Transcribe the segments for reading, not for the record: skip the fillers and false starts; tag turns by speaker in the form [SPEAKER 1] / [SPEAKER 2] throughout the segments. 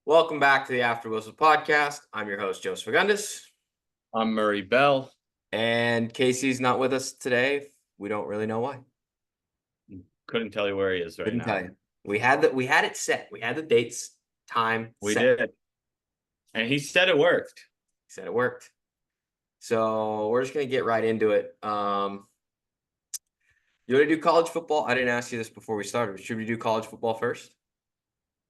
[SPEAKER 1] Welcome back to the After Whistle podcast. I'm your host, Joseph Agundis,
[SPEAKER 2] I'm Murray Bell.
[SPEAKER 1] and Casey's not with us today. We don't really know why.
[SPEAKER 2] Couldn't tell you where he is right
[SPEAKER 1] Couldn't tell
[SPEAKER 2] now.
[SPEAKER 1] you. We had it set. We had the dates, time
[SPEAKER 2] We
[SPEAKER 1] set.
[SPEAKER 2] did. And he said it worked.
[SPEAKER 1] He said it worked. So we're just gonna get right into it. You want to do college football? I didn't ask you this before we started. Should we do college football first?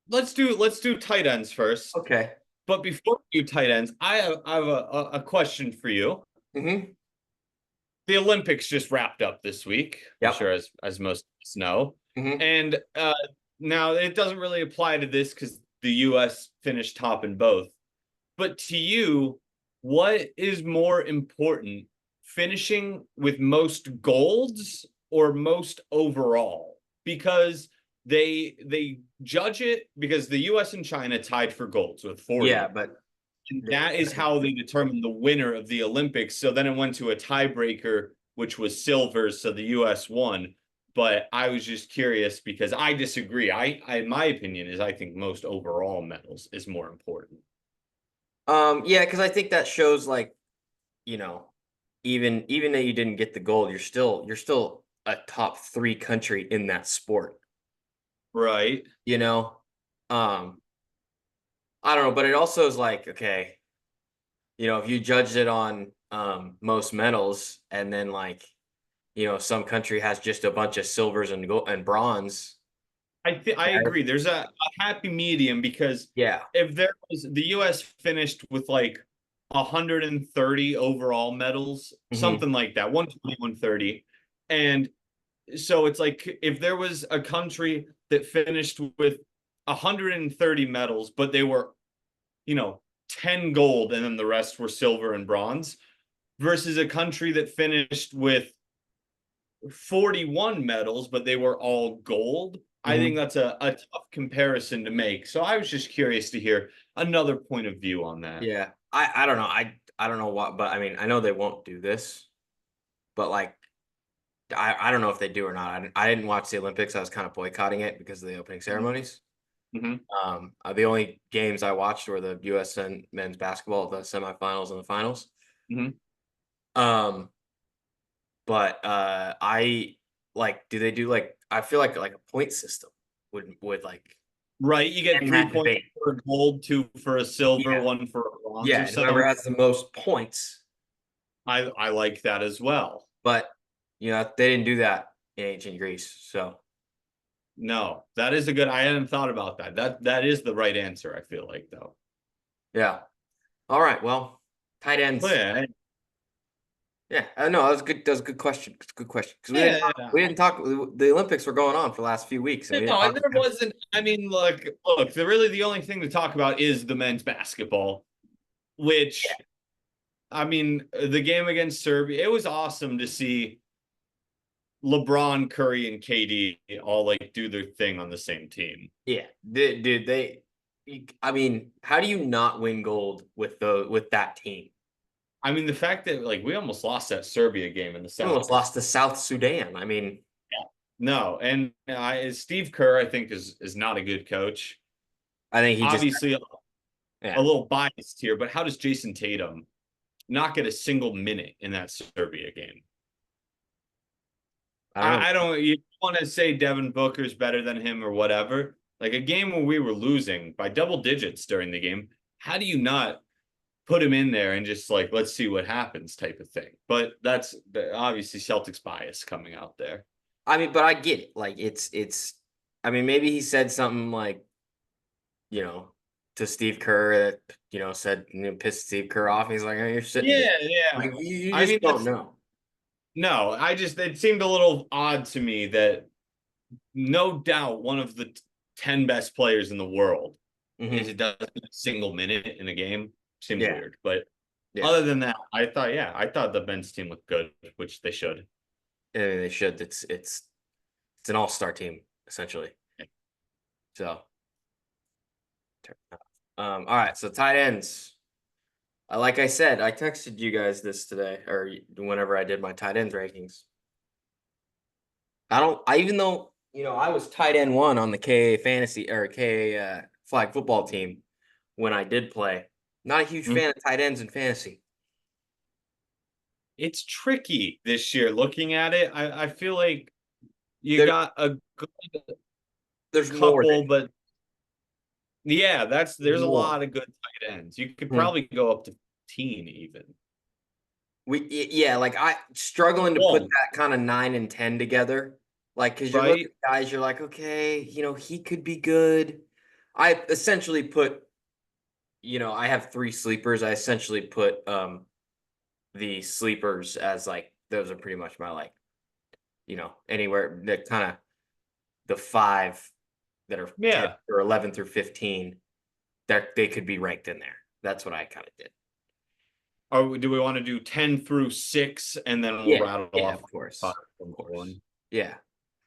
[SPEAKER 2] Let's do tight ends first.
[SPEAKER 1] Okay.
[SPEAKER 2] But before we do tight ends, I have a question for you.
[SPEAKER 1] Mm-hmm.
[SPEAKER 2] The Olympics just wrapped up this week.
[SPEAKER 1] Yep.
[SPEAKER 2] I'm sure as most of us know.
[SPEAKER 1] Mm-hmm.
[SPEAKER 2] And now it doesn't really apply to this because the US finished top in both. But to you, what is more important, finishing with most golds or most overall? Because they judge it because the US and China tied for golds with 40.
[SPEAKER 1] Yeah, but
[SPEAKER 2] And that is how they determined the winner of the Olympics. So then it went to a tiebreaker, which was silver. So the US won. But I was just curious because I disagree. I my opinion is I think most overall medals is more important.
[SPEAKER 1] yeah, because I think that shows you know, even though you didn't get the gold, you're still a top 3 country in that sport.
[SPEAKER 2] Right.
[SPEAKER 1] You know, um, I don't know, but it also is like, okay, if you judged it on most medals, and then some country has just a bunch of silvers and gold and bronze.
[SPEAKER 2] I agree. There's a happy medium because
[SPEAKER 1] Yeah.
[SPEAKER 2] if there was the US finished with like 130 overall medals,
[SPEAKER 1] Hmm.
[SPEAKER 2] something like that, 120, 130. And so it's like if there was a country that finished with 130 medals, but they were, 10 gold and then the rest were silver and bronze, versus a country that finished with 41 medals, but they were all gold. I think
[SPEAKER 1] Hmm.
[SPEAKER 2] that's a tough comparison to make. So I was just curious to hear another point of view on that.
[SPEAKER 1] Yeah. I don't know. I don't know what, but I mean, I know they won't do this, but I don't know if they do or not. I didn't watch the Olympics. I was kind of boycotting it because of the opening ceremonies.
[SPEAKER 2] Mm-hmm.
[SPEAKER 1] The only games I watched were the U.S. and men's basketball, the semifinals and the finals.
[SPEAKER 2] Mm-hmm.
[SPEAKER 1] Um, but do they do I feel like a point system would
[SPEAKER 2] Right, you get
[SPEAKER 1] end
[SPEAKER 2] 3
[SPEAKER 1] that
[SPEAKER 2] points
[SPEAKER 1] debate.
[SPEAKER 2] for a gold, 2 for a silver,
[SPEAKER 1] Yeah,
[SPEAKER 2] 1 for a bronze
[SPEAKER 1] yeah,
[SPEAKER 2] or
[SPEAKER 1] and whoever
[SPEAKER 2] something.
[SPEAKER 1] has the most points.
[SPEAKER 2] I like that as well.
[SPEAKER 1] But they didn't do that in ancient Greece. So
[SPEAKER 2] No, that is a good. I hadn't thought about that. That is the right answer, I feel like, though.
[SPEAKER 1] yeah. All right. Well, tight
[SPEAKER 2] But
[SPEAKER 1] ends.
[SPEAKER 2] yeah,
[SPEAKER 1] Yeah, I know that was good. That was a good question. It's a good question because
[SPEAKER 2] yeah,
[SPEAKER 1] we didn't talk. The Olympics were going on for the last few weeks, and we didn't
[SPEAKER 2] no,
[SPEAKER 1] talk
[SPEAKER 2] there
[SPEAKER 1] about it.
[SPEAKER 2] wasn't. I mean, look. The only thing to talk about is the men's basketball, which, I mean, the game against Serbia. It was awesome to see LeBron, Curry, and KD all do their thing on the same team.
[SPEAKER 1] Yeah, dude, I mean, how do you not win gold with that team?
[SPEAKER 2] I mean, the fact that we almost lost that Serbia game in the
[SPEAKER 1] We almost
[SPEAKER 2] semis.
[SPEAKER 1] lost to South Sudan. I mean,
[SPEAKER 2] No, and Steve Kerr, I think, is not a good coach.
[SPEAKER 1] I think he just
[SPEAKER 2] Obviously, a
[SPEAKER 1] yeah.
[SPEAKER 2] little biased here, but how does Jason Tatum not get a single minute in that Serbia game? I don't. You want to say Devin Booker's better than him or whatever? Like a game where we were losing by double digits during the game. How do you not put him in there and just let's see what happens type of thing? But that's obviously Celtics bias coming out there.
[SPEAKER 1] I mean, but I get it. It's. I mean, maybe he said something to Steve Kerr that said pissed Steve Kerr off. He's like, oh, you're sitting there.
[SPEAKER 2] Yeah.
[SPEAKER 1] Like you
[SPEAKER 2] I
[SPEAKER 1] just
[SPEAKER 2] mean,
[SPEAKER 1] don't know.
[SPEAKER 2] no, it seemed a little odd to me that no doubt one of the 10 best players in the world is it doesn't a single minute in a game. Seems
[SPEAKER 1] Yeah.
[SPEAKER 2] weird. But
[SPEAKER 1] Yeah,
[SPEAKER 2] other than that, I thought the men's team looked good, which they should.
[SPEAKER 1] and they should. It's an all-star team essentially. So, all right. So tight ends. Like I said, I texted you guys this today, or whenever I did my tight ends rankings. Even though I was tight end 1 on the KA fantasy or KA flag football team, when I did play. Not a huge
[SPEAKER 2] Mm.
[SPEAKER 1] fan of tight ends in fantasy.
[SPEAKER 2] It's tricky this year. Looking at it, I feel like you
[SPEAKER 1] There,
[SPEAKER 2] got a good
[SPEAKER 1] there's more
[SPEAKER 2] couple,
[SPEAKER 1] than
[SPEAKER 2] but yeah, there's a
[SPEAKER 1] more.
[SPEAKER 2] lot of good tight ends. You could
[SPEAKER 1] Hmm.
[SPEAKER 2] probably go up to 15 even.
[SPEAKER 1] Yeah, like I struggling to put
[SPEAKER 2] One,
[SPEAKER 1] that kind of 9 and 10 together. Like, because you're looking
[SPEAKER 2] right?
[SPEAKER 1] at guys, you're like, okay, he could be good. I essentially put, I have three sleepers. I essentially put the sleepers as like those are pretty much my like, anywhere the kind of the five that are 10
[SPEAKER 2] Yeah.
[SPEAKER 1] or 11 through 15 that they could be ranked in there. That's what I kind of did.
[SPEAKER 2] Or do we want to do 10 through 6 and then we'll
[SPEAKER 1] Yeah,
[SPEAKER 2] rattle
[SPEAKER 1] yeah,
[SPEAKER 2] off
[SPEAKER 1] of
[SPEAKER 2] five
[SPEAKER 1] course. Of
[SPEAKER 2] from
[SPEAKER 1] course.
[SPEAKER 2] one?
[SPEAKER 1] Yeah.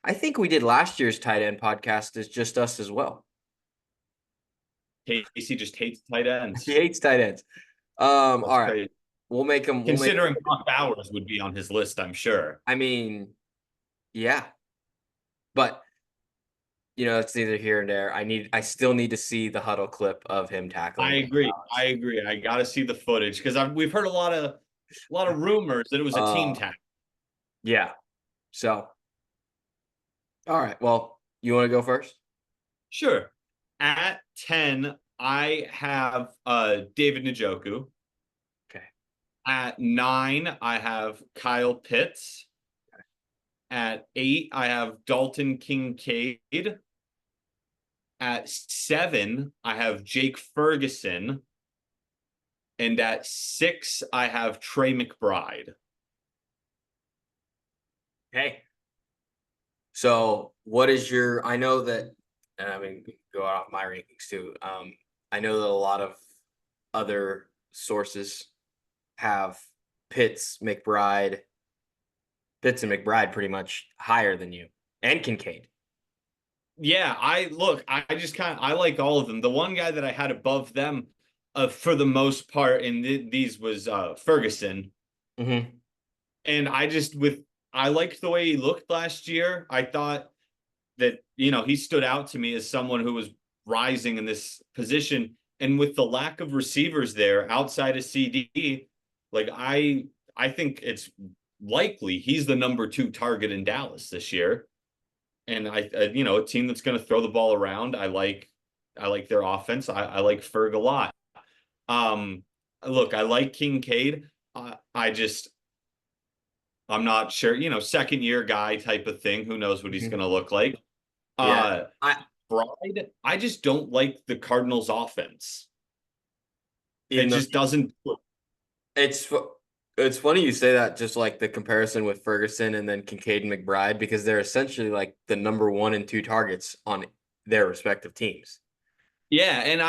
[SPEAKER 1] I think we did last year's tight end podcast as just us as well.
[SPEAKER 2] Casey just hates tight
[SPEAKER 1] He
[SPEAKER 2] ends.
[SPEAKER 1] hates tight ends.
[SPEAKER 2] That's
[SPEAKER 1] All right.
[SPEAKER 2] crazy.
[SPEAKER 1] We'll make
[SPEAKER 2] Considering Brock Bowers would be on his list, I'm sure.
[SPEAKER 1] I mean, yeah. But it's neither here and there. I still need to see the huddle clip of him
[SPEAKER 2] I
[SPEAKER 1] tackling Brock
[SPEAKER 2] agree. I
[SPEAKER 1] Bowers.
[SPEAKER 2] agree. I got to see the footage because we've heard a lot of rumors that it was a team
[SPEAKER 1] Uh
[SPEAKER 2] tackle.
[SPEAKER 1] yeah. So all right. Well, you want to go first?
[SPEAKER 2] Sure. At 10, I have David Njoku.
[SPEAKER 1] Okay.
[SPEAKER 2] At 9, I have Kyle Pitts. At 8, I have Dalton Kincaid. At 7, I have Jake Ferguson. And at 6, I have Trey McBride.
[SPEAKER 1] Okay. So what is your I know that and I mean go off my rankings too. I know that a lot of other sources have Pitts and McBride pretty much higher than you and Kincaid.
[SPEAKER 2] Yeah, I just I like all of them. The one guy that I had above them for the most part in these was Ferguson.
[SPEAKER 1] Hmm.
[SPEAKER 2] And I liked the way he looked last year. I thought that, he stood out to me as someone who was rising in this position. And with the lack of receivers there outside of CD, like I think it's likely he's the number 2 target in Dallas this year. And a team that's going to throw the ball around. I like their offense. I like Ferg a lot. Um, Look, I like Kincaid. I'm not sure, second year guy type of thing. Who knows what he's
[SPEAKER 1] Hmm.
[SPEAKER 2] going to look like?
[SPEAKER 1] Yeah.
[SPEAKER 2] Uh,
[SPEAKER 1] I
[SPEAKER 2] Bride, I just don't like the Cardinals offense. It
[SPEAKER 1] even though
[SPEAKER 2] just doesn't.
[SPEAKER 1] it's fu- it's funny you say that, just like the comparison with Ferguson and then Kincaid and McBride, because they're essentially like the number one and two targets on their respective teams.
[SPEAKER 2] Yeah, and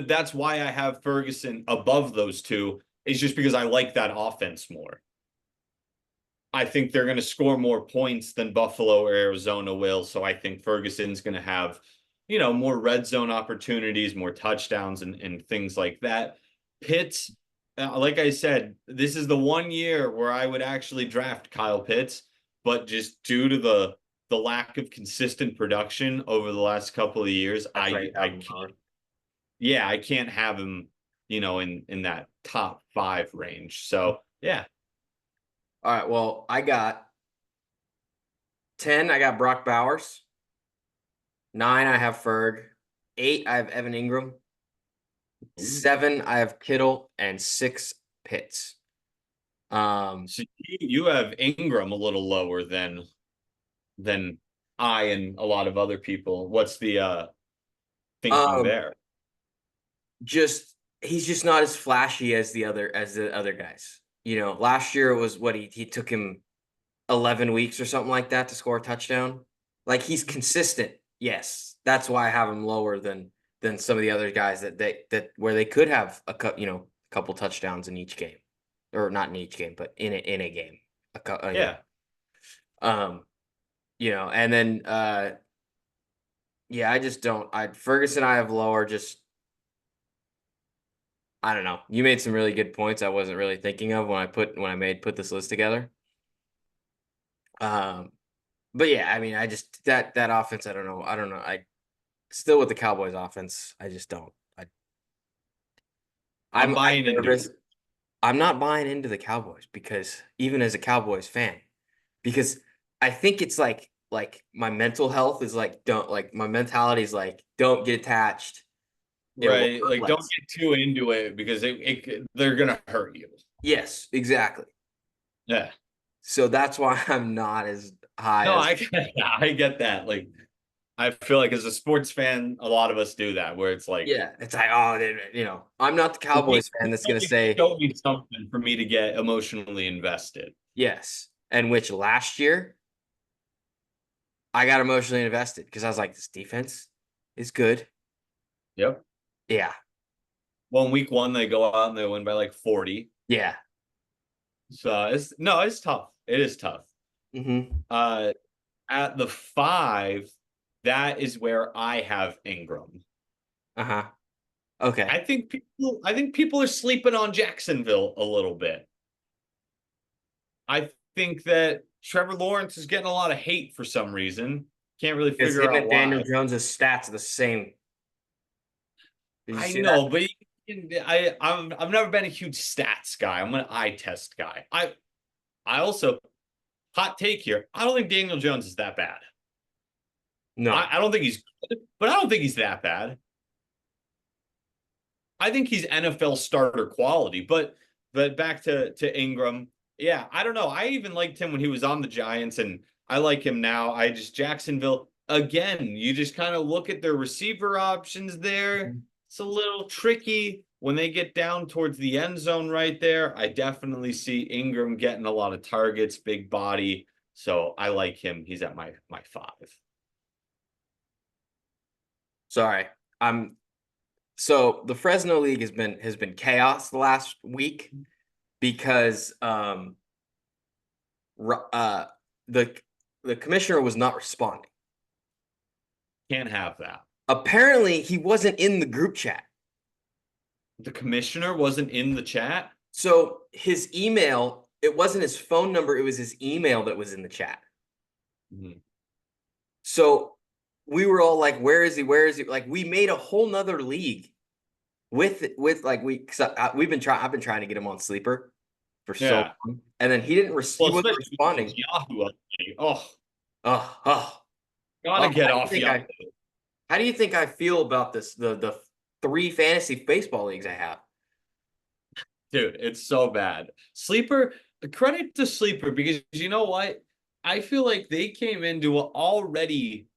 [SPEAKER 2] that's why I have Ferguson above those two, is just because I like that offense more. I think they're going to score more points than Buffalo or Arizona will. So I think Ferguson's going to have, more red zone opportunities, more touchdowns, and things like that. Pitts, like I said, this is the one year where I would actually draft Kyle Pitts, but just due to the lack of consistent production over the last couple of years,
[SPEAKER 1] That's why
[SPEAKER 2] I
[SPEAKER 1] you
[SPEAKER 2] I
[SPEAKER 1] have them
[SPEAKER 2] can't,
[SPEAKER 1] lower.
[SPEAKER 2] yeah, I can't have him, in that top 5 range. So yeah.
[SPEAKER 1] All right. Well, I got 10. I got Brock Bowers. 9. I have Ferg. 8. I have Evan Ingram. 7. I have Kittle, and 6 Pitts. Um.
[SPEAKER 2] So you have Ingram a little lower than I and a lot of other people. What's the thinking
[SPEAKER 1] Um.
[SPEAKER 2] there?
[SPEAKER 1] Just he's just not as flashy as the other guys. Last year it was what he took him 11 weeks or something like that to score a touchdown. Like he's consistent. Yes, that's why I have him lower than some of the other guys that where they could have couple touchdowns in each game, or not in each game, but in a game.
[SPEAKER 2] Yeah.
[SPEAKER 1] Um, and then yeah, I just don't. Ferguson I have lower. Just I don't know. You made some really good points I wasn't really thinking of when I put this list together. Um, but yeah, I mean, I just that offense. I don't know. I don't know. I still with the Cowboys offense. I just don't.
[SPEAKER 2] I'm
[SPEAKER 1] I'm
[SPEAKER 2] buying into
[SPEAKER 1] nervous.
[SPEAKER 2] it.
[SPEAKER 1] I'm not buying into the Cowboys because even as a Cowboys fan, because I think it's like my mental health is like don't like my mentality is like don't get attached. It will
[SPEAKER 2] Right. Like,
[SPEAKER 1] like
[SPEAKER 2] don't get too into it because they're gonna hurt you.
[SPEAKER 1] yes, exactly.
[SPEAKER 2] Yeah.
[SPEAKER 1] So that's why I'm not as high
[SPEAKER 2] No,
[SPEAKER 1] as
[SPEAKER 2] I get that. Like, I feel like as a sports fan, a lot of us do that, where it's like,
[SPEAKER 1] yeah. It's like oh, I'm not the Cowboys fan that's gonna say
[SPEAKER 2] show me something for me to get emotionally invested.
[SPEAKER 1] yes. And which last year I got emotionally invested because I was like, this defense is good.
[SPEAKER 2] Yep.
[SPEAKER 1] Yeah,
[SPEAKER 2] Well, in week one, they go out and they win by like 40.
[SPEAKER 1] yeah.
[SPEAKER 2] So it's tough. It is tough.
[SPEAKER 1] Hmm.
[SPEAKER 2] Uh, at the 5, that is where I have Ingram.
[SPEAKER 1] Uh-huh. Okay.
[SPEAKER 2] I think people are sleeping on Jacksonville a little bit. I think that Trevor Lawrence is getting a lot of hate for some reason. Can't really
[SPEAKER 1] Because
[SPEAKER 2] figure
[SPEAKER 1] him
[SPEAKER 2] out
[SPEAKER 1] and Daniel
[SPEAKER 2] why.
[SPEAKER 1] Jones' stats are the same. Did you
[SPEAKER 2] I
[SPEAKER 1] see that?
[SPEAKER 2] know, but I've never been a huge stats guy. I'm an eye test guy. I also, hot take here. I don't think Daniel Jones is that bad.
[SPEAKER 1] No.
[SPEAKER 2] I don't think he's good, but I don't think he's that bad. I think he's NFL starter quality. But back to Ingram. Yeah, I don't know. I even liked him when he was on the Giants, and I like him now. I just Jacksonville again. You just kind of look at their receiver options there. It's a little tricky when they get down towards the end zone right there. I definitely see Ingram getting a lot of targets, big body. So I like him. He's at my 5.
[SPEAKER 1] Sorry. I'm so the Fresno League has been chaos the last week because uh the the commissioner was not responding.
[SPEAKER 2] Can't have that.
[SPEAKER 1] Apparently, he wasn't in the group chat.
[SPEAKER 2] The commissioner wasn't in the chat.
[SPEAKER 1] So his email, it wasn't his phone number, it was his email that was in the chat.
[SPEAKER 2] Mhm.
[SPEAKER 1] So we were all like, where is he? Where is he? Like we made a whole nother league with like we've been trying I've been trying to get him on Sleeper for so
[SPEAKER 2] Yeah.
[SPEAKER 1] long. And then he
[SPEAKER 2] Well,
[SPEAKER 1] wasn't
[SPEAKER 2] especially with this
[SPEAKER 1] responding.
[SPEAKER 2] Yahoo update. Oh,
[SPEAKER 1] Oh, oh,
[SPEAKER 2] gotta
[SPEAKER 1] oh.
[SPEAKER 2] get off Yahoo.
[SPEAKER 1] How do you think I feel about this? The three fantasy baseball leagues I have.
[SPEAKER 2] Dude, it's so bad. Sleeper, credit to Sleeper because you know what? I feel like they came into an already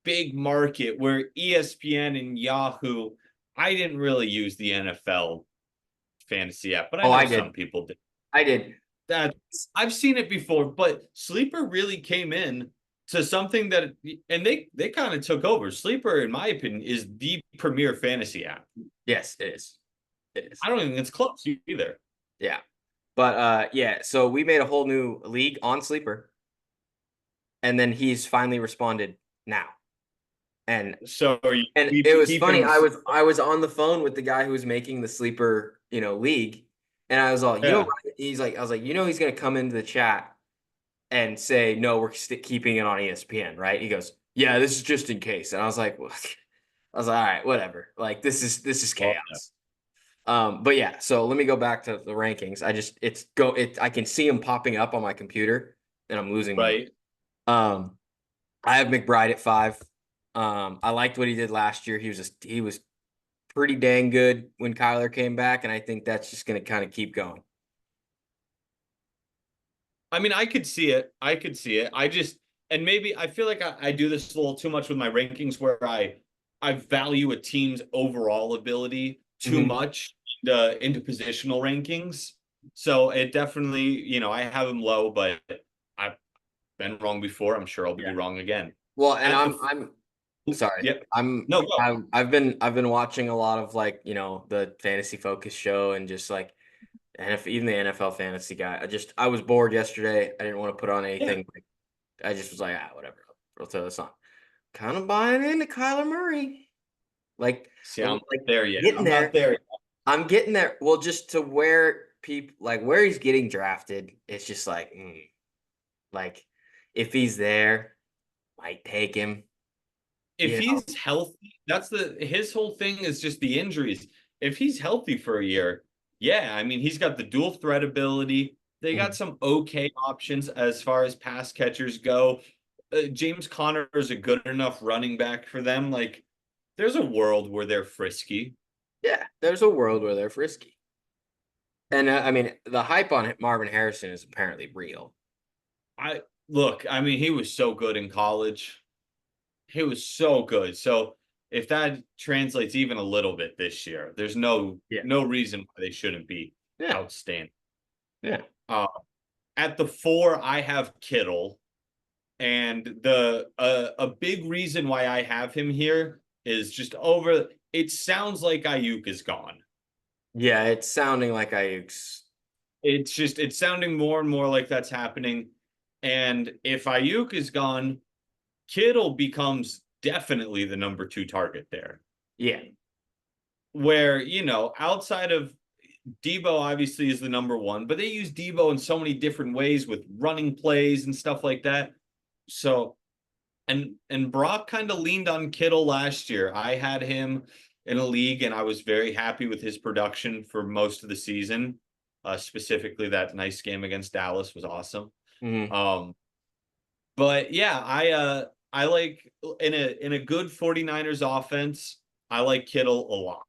[SPEAKER 2] big market where ESPN and Yahoo, I didn't really use the NFL fantasy app, but I
[SPEAKER 1] Oh,
[SPEAKER 2] know
[SPEAKER 1] I
[SPEAKER 2] some
[SPEAKER 1] did.
[SPEAKER 2] people did.
[SPEAKER 1] I did.
[SPEAKER 2] That I've seen it before, but Sleeper really came in to something that and they kind of took over. Sleeper, in my opinion, is the premier fantasy app.
[SPEAKER 1] Yes, it is. It is.
[SPEAKER 2] I don't think it's close either.
[SPEAKER 1] Yeah. But yeah, so we made a whole new league on Sleeper, and then he's finally responded now. And
[SPEAKER 2] So are you
[SPEAKER 1] it was funny.
[SPEAKER 2] keeping?
[SPEAKER 1] I was on the phone with the guy who was making the Sleeper, league, and I was all,
[SPEAKER 2] Yeah.
[SPEAKER 1] he's like, I was like, he's gonna come into the chat and say, no, we're keeping it on ESPN, right? He goes, yeah, this is just in case, and I was like, well, I was like, all right, whatever. Like this is
[SPEAKER 2] Well, yeah.
[SPEAKER 1] chaos. But yeah, so let me go back to the rankings. I can see them popping up on my computer, and I'm losing my mind.
[SPEAKER 2] Right.
[SPEAKER 1] I have McBride at 5. I liked what he did last year. He was pretty dang good when Kyler came back, and I think that's just going to kind of keep going.
[SPEAKER 2] I mean, I could see it. I could see it. I just and maybe I feel like I do this a little too much with my rankings where I value a team's overall ability too
[SPEAKER 1] Mhm.
[SPEAKER 2] much into positional rankings. So it definitely, I have him low, but I've been wrong before. I'm sure I'll be
[SPEAKER 1] Yeah.
[SPEAKER 2] wrong again.
[SPEAKER 1] Well, and
[SPEAKER 2] At the
[SPEAKER 1] I'm sorry.
[SPEAKER 2] Yep.
[SPEAKER 1] I'm
[SPEAKER 2] No, go.
[SPEAKER 1] I've been watching a lot of like, the Fantasy Focus show and just like and if even the NFL fantasy guy. I was bored yesterday. I didn't want to put on
[SPEAKER 2] Yeah.
[SPEAKER 1] anything. I just was like, whatever. I'll throw this on. Kind of buying into Kyler Murray. Like,
[SPEAKER 2] See, I'm
[SPEAKER 1] like
[SPEAKER 2] not there yet.
[SPEAKER 1] getting
[SPEAKER 2] I'm not
[SPEAKER 1] there.
[SPEAKER 2] there yet.
[SPEAKER 1] I'm getting there. Well, just to where people like where he's getting drafted, it's just like, like if he's there, might take him.
[SPEAKER 2] If he's healthy, that's his whole thing is just the injuries. if he's healthy for a year, yeah, I mean, he's got the dual threat ability. They got
[SPEAKER 1] Mhm.
[SPEAKER 2] some okay options as far as pass catchers go. James Conner is a good enough running back for them. Like, there's a world where they're frisky.
[SPEAKER 1] Yeah, there's a world where they're frisky. And I mean, the hype on Marvin Harrison is apparently real.
[SPEAKER 2] I look, I mean, he was so good in college. He was so good. So if that translates even a little bit this year, there's
[SPEAKER 1] Yeah.
[SPEAKER 2] no reason why they shouldn't be
[SPEAKER 1] Yeah.
[SPEAKER 2] outstanding.
[SPEAKER 1] Yeah.
[SPEAKER 2] Uh, at the 4, I have Kittle, and the a big reason why I have him here is just over. It sounds like Ayuk is gone.
[SPEAKER 1] Yeah, it's sounding like Ayuk's.
[SPEAKER 2] It's sounding more and more like that's happening. And if Ayuk is gone, Kittle becomes definitely the number 2 target there.
[SPEAKER 1] Yeah.
[SPEAKER 2] Where, outside of Debo obviously is the number 1, but they use Debo in so many different ways with running plays and stuff like that. So, and Brock kind of leaned on Kittle last year. I had him in a league and I was very happy with his production for most of the season. Specifically that nice game against Dallas was awesome.
[SPEAKER 1] Mhm.
[SPEAKER 2] Um, but yeah, I like in a good 49ers offense, I like Kittle a lot.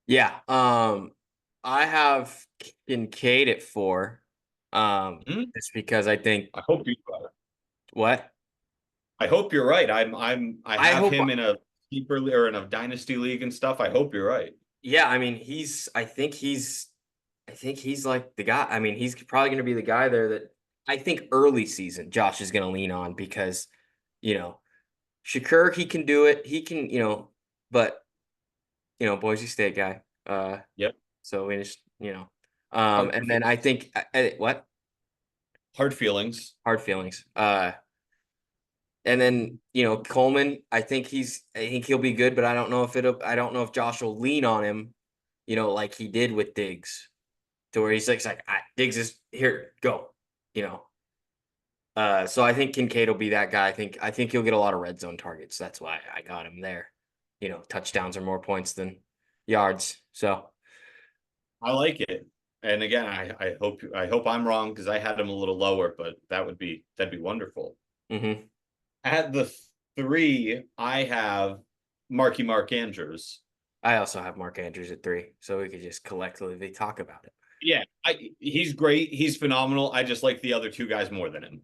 [SPEAKER 1] Yeah. I have Kincaid at 4.
[SPEAKER 2] Hmm?
[SPEAKER 1] Just because I think
[SPEAKER 2] I hope you
[SPEAKER 1] what?
[SPEAKER 2] I hope you're right. I
[SPEAKER 1] I
[SPEAKER 2] have
[SPEAKER 1] hope
[SPEAKER 2] him in a keeper or in a dynasty league and stuff. I hope you're right.
[SPEAKER 1] yeah, I mean I think he's like the guy. I mean, he's probably gonna be the guy there that I think early season Josh is gonna lean on because, you know, Shakur, he can do it. He can, but Boise State guy.
[SPEAKER 2] Yep.
[SPEAKER 1] So we just,
[SPEAKER 2] Hard
[SPEAKER 1] and then I think what?
[SPEAKER 2] hard feelings.
[SPEAKER 1] Hard feelings. And then, Coleman, I think he'll be good, but I don't know if Josh will lean on him, like he did with Diggs, to where he's like, Diggs is here, go, you know. So I think Kincaid will be that guy. I think he'll get a lot of red zone targets. That's why I got him there. Touchdowns are more points than yards. So
[SPEAKER 2] I like it. And again, I hope I'm wrong because I had him a little lower, but that'd be wonderful.
[SPEAKER 1] mhm.
[SPEAKER 2] At the 3, I have Mark Andrews.
[SPEAKER 1] I also have Mark Andrews at 3, so we could just collectively talk about it.
[SPEAKER 2] Yeah, he's great. He's phenomenal. I just like the other 2 guys more than him.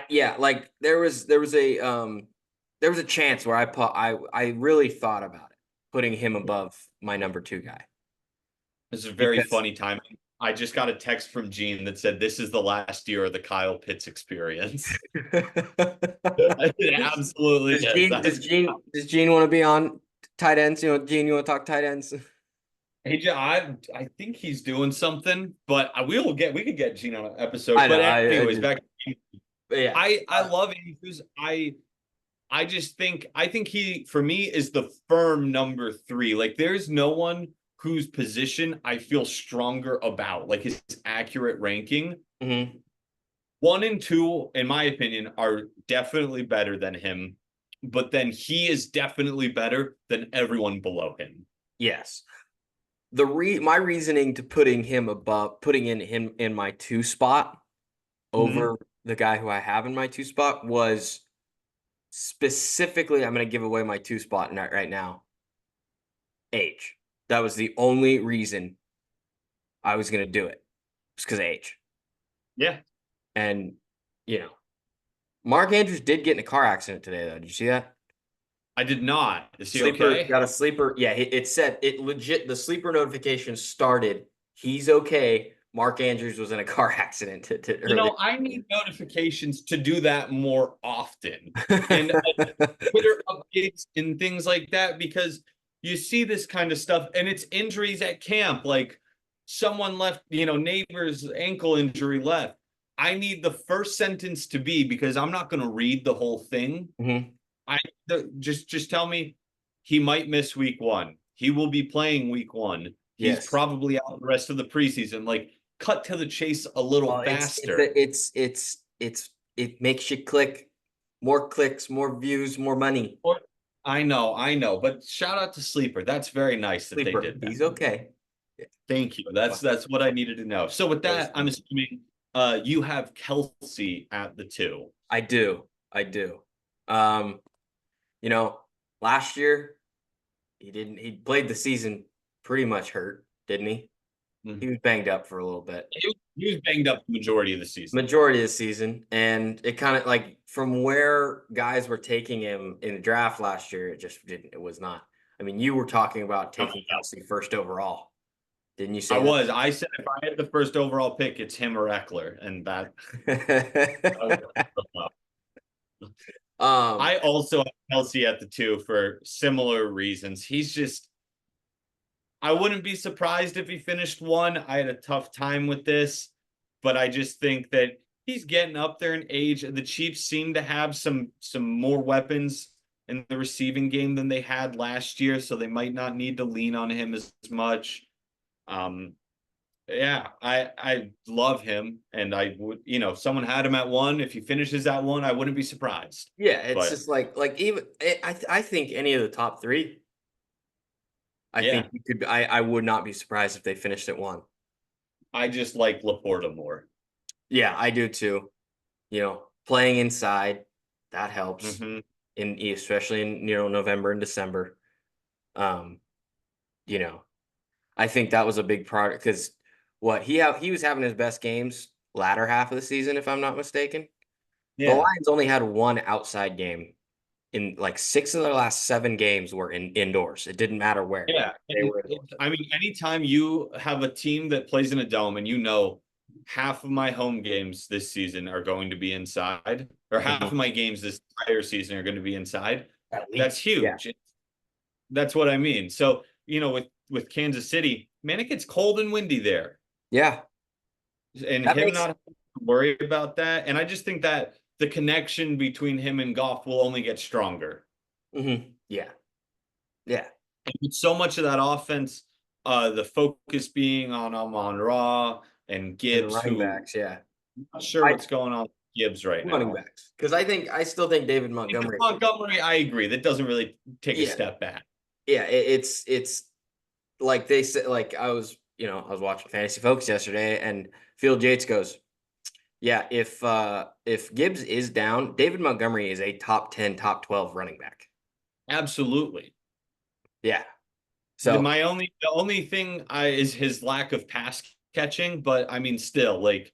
[SPEAKER 1] Yeah, like there was a chance where I really thought about it, putting him above my number 2 guy.
[SPEAKER 2] This is very
[SPEAKER 1] Because
[SPEAKER 2] funny timing. I just got a text from Gene that said this is the last year of the Kyle Pitts experience. It absolutely is.
[SPEAKER 1] Does Gene want to be on tight ends? Gene, you want to talk tight ends?
[SPEAKER 2] I think he's doing something, but we could get Gene on an episode.
[SPEAKER 1] I know.
[SPEAKER 2] But
[SPEAKER 1] I
[SPEAKER 2] anyways,
[SPEAKER 1] just
[SPEAKER 2] back.
[SPEAKER 1] yeah.
[SPEAKER 2] I love Andrews. I just think he for me is the firm number 3. Like there's no one whose position I feel stronger about, like his accurate ranking.
[SPEAKER 1] Mhm.
[SPEAKER 2] 1 and 2, in my opinion, are definitely better than him, but then he is definitely better than everyone below him.
[SPEAKER 1] Yes. My reasoning to putting in him in my 2 spot
[SPEAKER 2] Mhm.
[SPEAKER 1] over the guy who I have in my 2 spot was specifically, I'm going to give away my 2 spot right now. Age. That was the only reason I was going to do it. It's because of age.
[SPEAKER 2] Yeah,
[SPEAKER 1] And, you know, Mark Andrews did get in a car accident today, though. Did you see that?
[SPEAKER 2] I did not. Is he
[SPEAKER 1] Sleeper
[SPEAKER 2] okay?
[SPEAKER 1] got a sleeper. Yeah, it said it legit. The sleeper notification started. He's okay. Mark Andrews was in a car accident earlier.
[SPEAKER 2] I need notifications to do that more often. And Twitter updates and things like that because you see this kind of stuff and it's injuries at camp. Like someone left, neighbor's ankle injury left. I need the first sentence to be because I'm not going to read the whole thing.
[SPEAKER 1] Mhm.
[SPEAKER 2] I just tell me he might miss week 1. He will be playing week 1. He's
[SPEAKER 1] Yes.
[SPEAKER 2] probably out the rest of the preseason. Like cut to the chase a little
[SPEAKER 1] Well,
[SPEAKER 2] faster.
[SPEAKER 1] it makes you click more clicks, more views, more money.
[SPEAKER 2] I know, but shout out to Sleeper. That's very nice that they
[SPEAKER 1] Sleeper,
[SPEAKER 2] did that.
[SPEAKER 1] he's okay.
[SPEAKER 2] Thank you. That's what I needed to know. So with that, I'm assuming you have Kelsey at the 2.
[SPEAKER 1] I do. I do. Um, you know, last year he played the season pretty much hurt, didn't he? He
[SPEAKER 2] Mhm.
[SPEAKER 1] was banged up for a little bit.
[SPEAKER 2] He was banged up the majority of the season.
[SPEAKER 1] Majority of the season, and it kind of like from where guys were taking him in the draft last year, it just didn't. It was not. I mean, you were talking about taking Kelsey first overall, didn't you
[SPEAKER 2] I
[SPEAKER 1] say
[SPEAKER 2] was. I said if I had the first overall pick, it's him or Eckler, and that.
[SPEAKER 1] that? um,
[SPEAKER 2] I also have Kelsey at the 2 for similar reasons. He's just. I wouldn't be surprised if he finished 1. I had a tough time with this, but I just think that he's getting up there in age. The Chiefs seem to have some more weapons in the receiving game than they had last year, so they might not need to lean on him as much. Um, yeah, I love him, and I would, if someone had him at 1, if he finishes at 1, I wouldn't be surprised.
[SPEAKER 1] yeah, it's
[SPEAKER 2] But
[SPEAKER 1] just like even I think any of the top three. I
[SPEAKER 2] yeah,
[SPEAKER 1] think you could. I would not be surprised if they finished at one.
[SPEAKER 2] I just like Laporta more.
[SPEAKER 1] Yeah, I do too. Playing inside that helps
[SPEAKER 2] Hmm.
[SPEAKER 1] especially in November and December. Um, you know, I think that was a big part because he was having his best games latter half of the season, if I'm not mistaken. The
[SPEAKER 2] Yeah.
[SPEAKER 1] Lions only had one outside game in like 6 of their last 7 games were indoors. It didn't matter where
[SPEAKER 2] Yeah,
[SPEAKER 1] they
[SPEAKER 2] and
[SPEAKER 1] were indoors.
[SPEAKER 2] I mean, anytime you have a team that plays in a dome, and half of my home games this season are going to be inside, or half
[SPEAKER 1] Mhm.
[SPEAKER 2] of my games this entire season are going to be inside,
[SPEAKER 1] At
[SPEAKER 2] that's
[SPEAKER 1] least, yeah,
[SPEAKER 2] huge. That's what I mean. So, with Kansas City, man, it gets cold and windy there,
[SPEAKER 1] yeah.
[SPEAKER 2] and
[SPEAKER 1] That
[SPEAKER 2] him
[SPEAKER 1] makes
[SPEAKER 2] not having to worry about that. And I just think that the connection between him and Goff will only get stronger.
[SPEAKER 1] yeah, yeah,
[SPEAKER 2] With so much of that offense, the focus being on Amon-Ra and
[SPEAKER 1] and
[SPEAKER 2] Gibbs,
[SPEAKER 1] running
[SPEAKER 2] who
[SPEAKER 1] backs, yeah.
[SPEAKER 2] I'm not sure
[SPEAKER 1] I
[SPEAKER 2] what's going on with Gibbs right
[SPEAKER 1] Running
[SPEAKER 2] now.
[SPEAKER 1] backs because I still think David
[SPEAKER 2] And with
[SPEAKER 1] Montgomery.
[SPEAKER 2] Montgomery, I agree. That doesn't really take a
[SPEAKER 1] Yeah,
[SPEAKER 2] step back.
[SPEAKER 1] yeah. It's like they said. Like I was watching Fantasy Focus yesterday, and Field Yates goes, "Yeah, if Gibbs is down, David Montgomery is a top 10, top 12 running back."
[SPEAKER 2] Absolutely.
[SPEAKER 1] Yeah. So
[SPEAKER 2] The only thing is his lack of pass catching, but I mean, still, like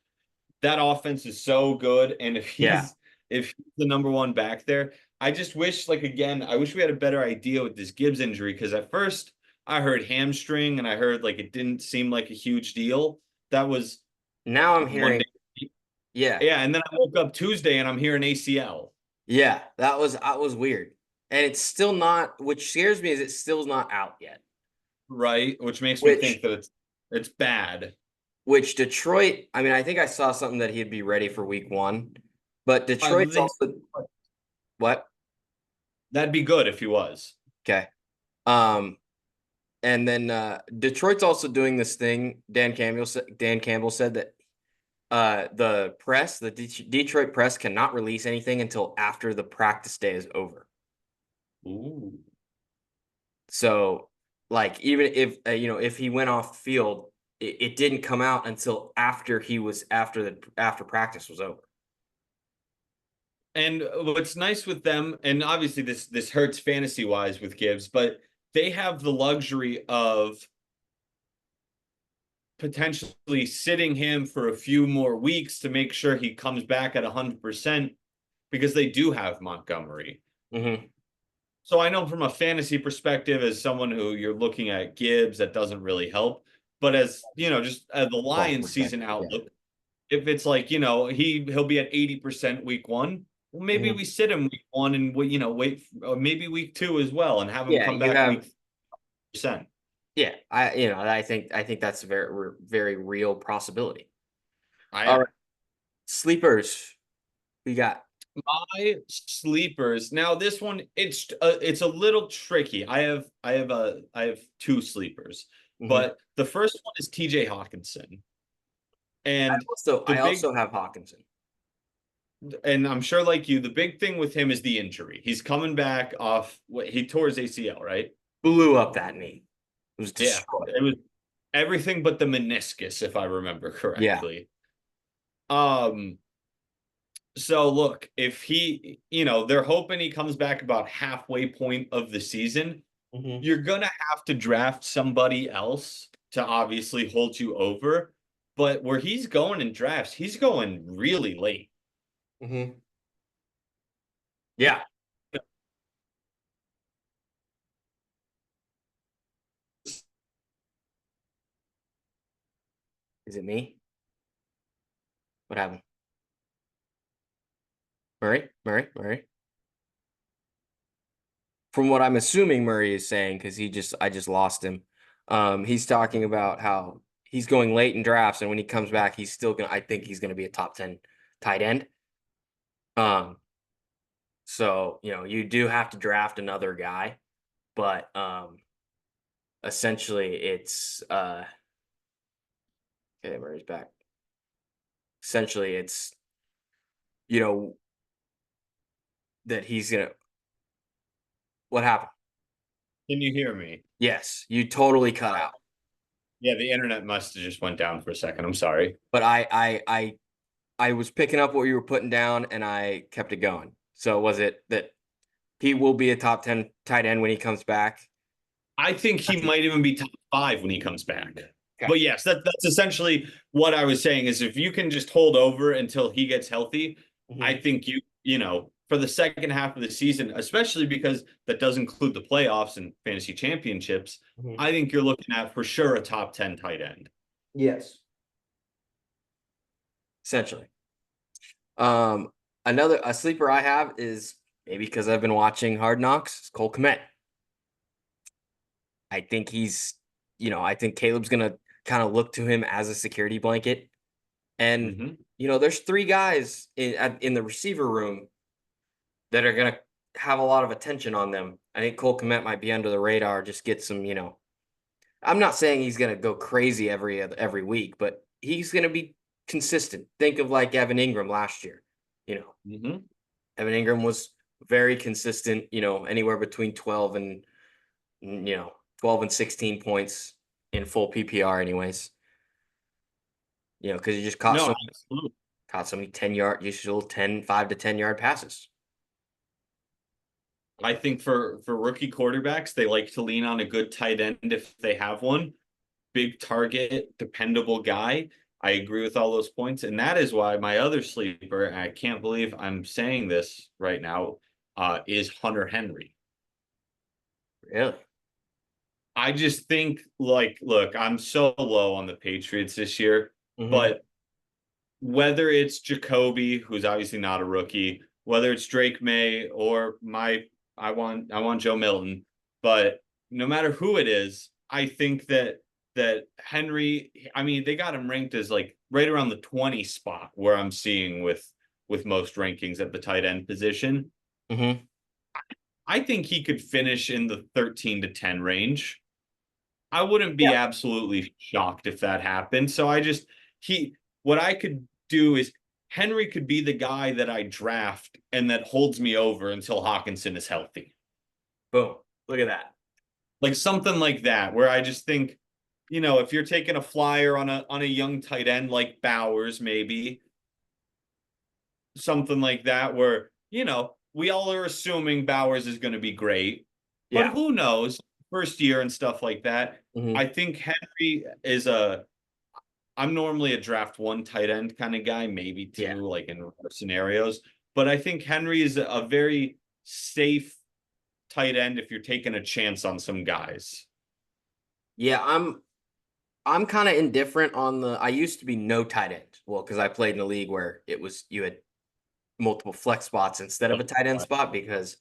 [SPEAKER 2] that offense is so good, and
[SPEAKER 1] yeah,
[SPEAKER 2] if he's the number one back there, I just wish, like, again, I wish we had a better idea with this Gibbs injury, because at first I heard hamstring, and I heard like it didn't seem like a huge deal. That was
[SPEAKER 1] now I'm hearing.
[SPEAKER 2] Monday.
[SPEAKER 1] Yeah,
[SPEAKER 2] Yeah, and then I woke up Tuesday and I'm hearing ACL.
[SPEAKER 1] yeah. That was weird, and it's still not. Which scares me is it's still not out yet.
[SPEAKER 2] Right? Which makes me
[SPEAKER 1] Which
[SPEAKER 2] think that it's bad.
[SPEAKER 1] Which Detroit, I mean, I think I saw something that he'd be ready for week 1, but Detroit's
[SPEAKER 2] Then
[SPEAKER 1] also what?
[SPEAKER 2] that'd be good if he was.
[SPEAKER 1] Okay. Um, and then Detroit's also doing this thing. Dan Campbell said that the Detroit press cannot release anything until after the practice day is over.
[SPEAKER 2] Ooh.
[SPEAKER 1] So, like, even if he went off the field, it didn't come out until after practice was over.
[SPEAKER 2] And what's nice with them, and obviously this hurts fantasy wise with Gibbs, but they have the luxury of potentially sitting him for a few more weeks to make sure he comes back at 100%, because they do have Montgomery.
[SPEAKER 1] Hmm.
[SPEAKER 2] So I know from a fantasy perspective, as someone who you're looking at Gibbs, that doesn't really help. But as just the
[SPEAKER 1] Small
[SPEAKER 2] Lions season
[SPEAKER 1] perspective, yeah.
[SPEAKER 2] outlook, if it's like, he'll be at 80% week 1, well, maybe
[SPEAKER 1] Mhm.
[SPEAKER 2] we sit him week 1 and wait, maybe week 2 as well, and have him
[SPEAKER 1] Yeah,
[SPEAKER 2] come
[SPEAKER 1] you
[SPEAKER 2] back
[SPEAKER 1] have.
[SPEAKER 2] week percent.
[SPEAKER 1] Yeah, I think that's a very very real possibility. All
[SPEAKER 2] I
[SPEAKER 1] right, sleepers. We got.
[SPEAKER 2] My sleepers. Now this one, it's a little tricky. I have 2 sleepers,
[SPEAKER 1] Mhm.
[SPEAKER 2] but the first one is TJ Hawkinson. And
[SPEAKER 1] I
[SPEAKER 2] the big
[SPEAKER 1] also have Hawkinson.
[SPEAKER 2] and I'm sure like you, the big thing with him is the injury. He's coming back off what he tore his ACL, right?
[SPEAKER 1] Blew up that knee. It was
[SPEAKER 2] Yeah.
[SPEAKER 1] destroyed.
[SPEAKER 2] It was everything but the meniscus, if I remember
[SPEAKER 1] Yeah.
[SPEAKER 2] correctly. Um, so look, if he, they're hoping he comes back about halfway point of the season.
[SPEAKER 1] Hmm.
[SPEAKER 2] You're gonna have to draft somebody else to obviously hold you over. But where he's going in drafts, he's going really late.
[SPEAKER 1] Hmm. Yeah. Is it me? What happened? Murray? Murray? Murray? From what I'm assuming Murray is saying, because I just lost him. He's talking about how he's going late in drafts, and when he comes back, I think he's gonna be a top 10 tight end. Um, so you do have to draft another guy, but essentially it's okay, Murray's back. Essentially, it's you know that he's gonna what happened?
[SPEAKER 2] Can you hear me?
[SPEAKER 1] Yes, you totally cut out.
[SPEAKER 2] Yeah, the internet must have just went down for a second. I'm sorry.
[SPEAKER 1] But I was picking up what you were putting down and I kept it going. So was it that he will be a top 10 tight end when he comes back?
[SPEAKER 2] I think he might even be top five when he comes back.
[SPEAKER 1] Okay.
[SPEAKER 2] But yes, that's essentially what I was saying is if you can just hold over until he gets healthy, I
[SPEAKER 1] Mhm.
[SPEAKER 2] think for the second half of the season, especially because that does include the playoffs and fantasy championships,
[SPEAKER 1] Mhm.
[SPEAKER 2] I think you're looking at for sure a top 10 tight end.
[SPEAKER 1] Yes. Essentially. Um, another a sleeper I have is maybe because I've been watching Hard Knocks, Cole Kmet. I think I think Caleb's gonna kind of look to him as a security blanket. And
[SPEAKER 2] Mm-hmm.
[SPEAKER 1] there's three guys in the receiver room that are gonna have a lot of attention on them. I think Cole Kmet might be under the radar, just get some. I'm not saying he's gonna go crazy every week, but he's gonna be consistent. Think of like Evan Ingram last year. You know,
[SPEAKER 2] Mm-hmm.
[SPEAKER 1] Evan Ingram was very consistent. Anywhere between 12 and 16 points in full PPR, anyways. Because he just
[SPEAKER 2] No, absolutely.
[SPEAKER 1] caught so many 10-yard, usual 5 to 10 yard passes.
[SPEAKER 2] I think for rookie quarterbacks, they like to lean on a good tight end if they have one. Big target, dependable guy. I agree with all those points. And that is why my other sleeper, and I can't believe I'm saying this right now, is Hunter Henry.
[SPEAKER 1] Really?
[SPEAKER 2] I just think, like, look, I'm so low on the Patriots this year,
[SPEAKER 1] Hmm.
[SPEAKER 2] but whether it's Jacoby, who's obviously not a rookie, whether it's Drake May or I want Joe Milton, but no matter who it is, I think that Henry, I mean, they got him ranked as like right around the 20 spot where I'm seeing with most rankings at the tight end position.
[SPEAKER 1] Hmm.
[SPEAKER 2] I think he could finish in the 13 to 10 range. I wouldn't
[SPEAKER 1] Yeah.
[SPEAKER 2] be absolutely shocked if that happened. So he, what I could do is Henry could be the guy that I draft and that holds me over until Hawkinson is healthy.
[SPEAKER 1] Boom. Look at that.
[SPEAKER 2] Like something like that, where I just think, if you're taking a flyer on a young tight end like Bowers, maybe something like that, where, we all are assuming Bowers is going to be great, but
[SPEAKER 1] Yeah.
[SPEAKER 2] who knows? First year and stuff like that. I
[SPEAKER 1] Hmm.
[SPEAKER 2] think Henry is I'm normally a draft one tight end kind of guy, maybe two,
[SPEAKER 1] Yeah.
[SPEAKER 2] like in rare scenarios. But I think Henry is a very safe tight end if you're taking a chance on some guys.
[SPEAKER 1] Yeah. I'm kind of indifferent on I used to be no tight end. Well, because I played in a league where you had multiple flex spots instead of a tight end spot because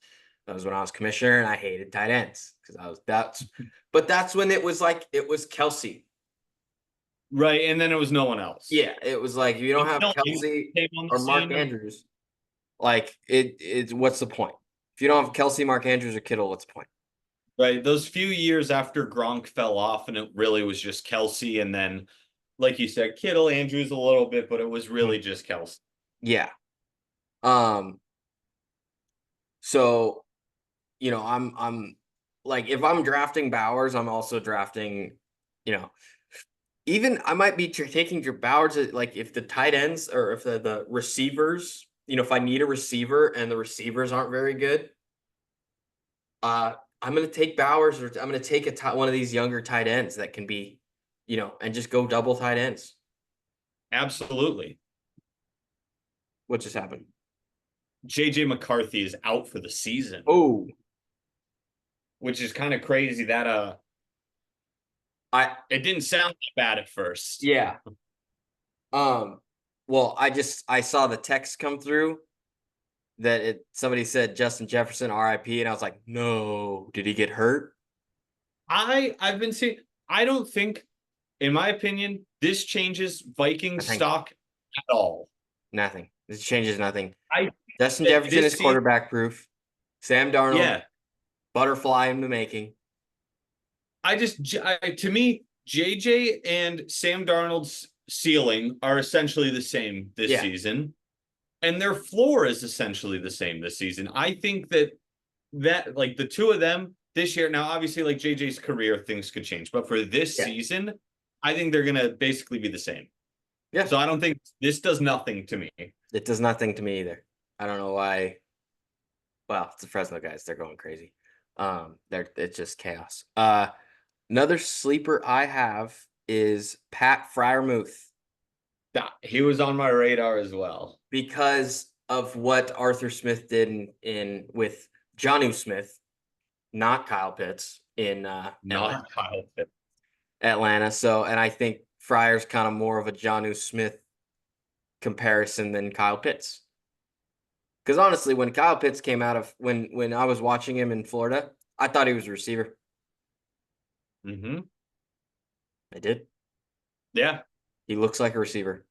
[SPEAKER 1] that was when I was commissioner and I hated tight ends because but that's when it was Kelsey.
[SPEAKER 2] Right. And then it was no one else.
[SPEAKER 1] Yeah, it was like if you don't have
[SPEAKER 2] Until Ingram
[SPEAKER 1] Kelsey
[SPEAKER 2] came on the
[SPEAKER 1] or Mark
[SPEAKER 2] scene.
[SPEAKER 1] Andrews, like it's what's the point? If you don't have Kelsey, Mark Andrews, or Kittle, what's the point?
[SPEAKER 2] Right. Those few years after Gronk fell off and it really was just Kelsey. And then, like you said, Kittle, Andrews a little bit, but it was really
[SPEAKER 1] Mhm.
[SPEAKER 2] just Kelsey.
[SPEAKER 1] Yeah. Um, so I'm like, if I'm drafting Bowers, I'm also drafting, you know, even I might be taking your Bowers like if the tight ends or if the receivers, if I need a receiver and the receivers aren't very good, I'm gonna take Bowers or I'm gonna take one of these younger tight ends that can be, and just go double tight ends.
[SPEAKER 2] Absolutely.
[SPEAKER 1] What just happened?
[SPEAKER 2] JJ McCarthy is out for the season,
[SPEAKER 1] Oh,
[SPEAKER 2] which is kind of crazy that
[SPEAKER 1] I
[SPEAKER 2] it didn't sound that bad at first.
[SPEAKER 1] yeah. Um, well, I saw the text come through that somebody said Justin Jefferson RIP, and I was like, no, did he get hurt?
[SPEAKER 2] I've been seeing I don't think, in my opinion, this changes Viking
[SPEAKER 1] I think
[SPEAKER 2] stock at all.
[SPEAKER 1] nothing. This changes nothing.
[SPEAKER 2] I
[SPEAKER 1] Justin
[SPEAKER 2] that
[SPEAKER 1] Jefferson
[SPEAKER 2] this
[SPEAKER 1] is
[SPEAKER 2] season,
[SPEAKER 1] quarterback proof. Sam Darnold,
[SPEAKER 2] yeah,
[SPEAKER 1] butterfly in the making.
[SPEAKER 2] to me, JJ and Sam Darnold's ceiling are essentially the same this
[SPEAKER 1] Yeah,
[SPEAKER 2] season, and their floor is essentially the same this season. I think that like the two of them this year. Now, obviously, like JJ's career, things could change, but for this
[SPEAKER 1] yeah,
[SPEAKER 2] season, I think they're gonna basically be the same.
[SPEAKER 1] yeah.
[SPEAKER 2] So I don't think this does nothing to me.
[SPEAKER 1] It does nothing to me either. I don't know why. Well, it's the Fresno guys. They're going crazy. It's just chaos. Another sleeper I have is Pat Fryermuth
[SPEAKER 2] He was on my radar as well.
[SPEAKER 1] because of what Arthur Smith did in with Jonnu Smith, not Kyle Pitts in
[SPEAKER 2] Not Kyle Pitts.
[SPEAKER 1] Atlanta. So, and I think Fryer's kind of more of a Jonnu Smith comparison than Kyle Pitts. Because honestly, when Kyle Pitts came out of when I was watching him in Florida, I thought he was a receiver.
[SPEAKER 2] Mm-hmm.
[SPEAKER 1] I did.
[SPEAKER 2] Yeah.
[SPEAKER 1] He looks like a receiver.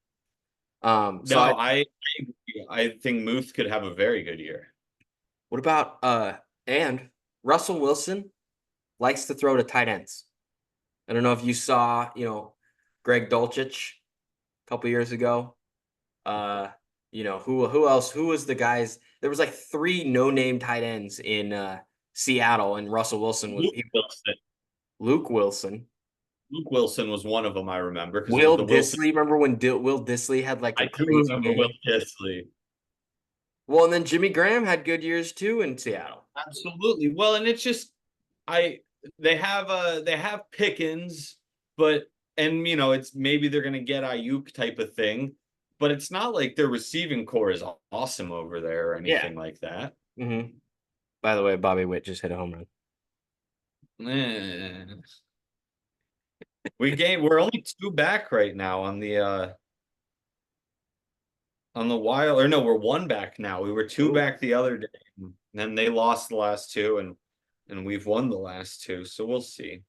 [SPEAKER 1] So
[SPEAKER 2] No, I think Muth could have a very good year.
[SPEAKER 1] what about and Russell Wilson likes to throw to tight ends. I don't know if you saw, Greg Dulcich a couple years ago. Who else? Who was the guys? There was like three no-name tight ends in Seattle, and Russell Wilson was
[SPEAKER 2] Luke Wilson.
[SPEAKER 1] Luke Wilson.
[SPEAKER 2] Luke Wilson was one of them, I remember, because it was
[SPEAKER 1] Will
[SPEAKER 2] the Wilson.
[SPEAKER 1] Disley. Remember when Will Disley had like
[SPEAKER 2] I
[SPEAKER 1] a
[SPEAKER 2] do
[SPEAKER 1] crazy
[SPEAKER 2] remember Will
[SPEAKER 1] game?
[SPEAKER 2] Disley.
[SPEAKER 1] Well, and then Jimmy Graham had good years too in Seattle.
[SPEAKER 2] Absolutely. Well, and it's just I they have Pickens, but and it's maybe they're gonna get Ayuk type of thing, but it's not like their receiving core is awesome over there or
[SPEAKER 1] Yeah.
[SPEAKER 2] anything like that.
[SPEAKER 1] Mm-hmm. By the way, Bobby Witt just hit a home run.
[SPEAKER 2] Eh. We're only two back right now on the wild, or no, we're one back now. We were two
[SPEAKER 1] Ooh.
[SPEAKER 2] back the other day, and then they lost the last two, and we've won the last two, so we'll see.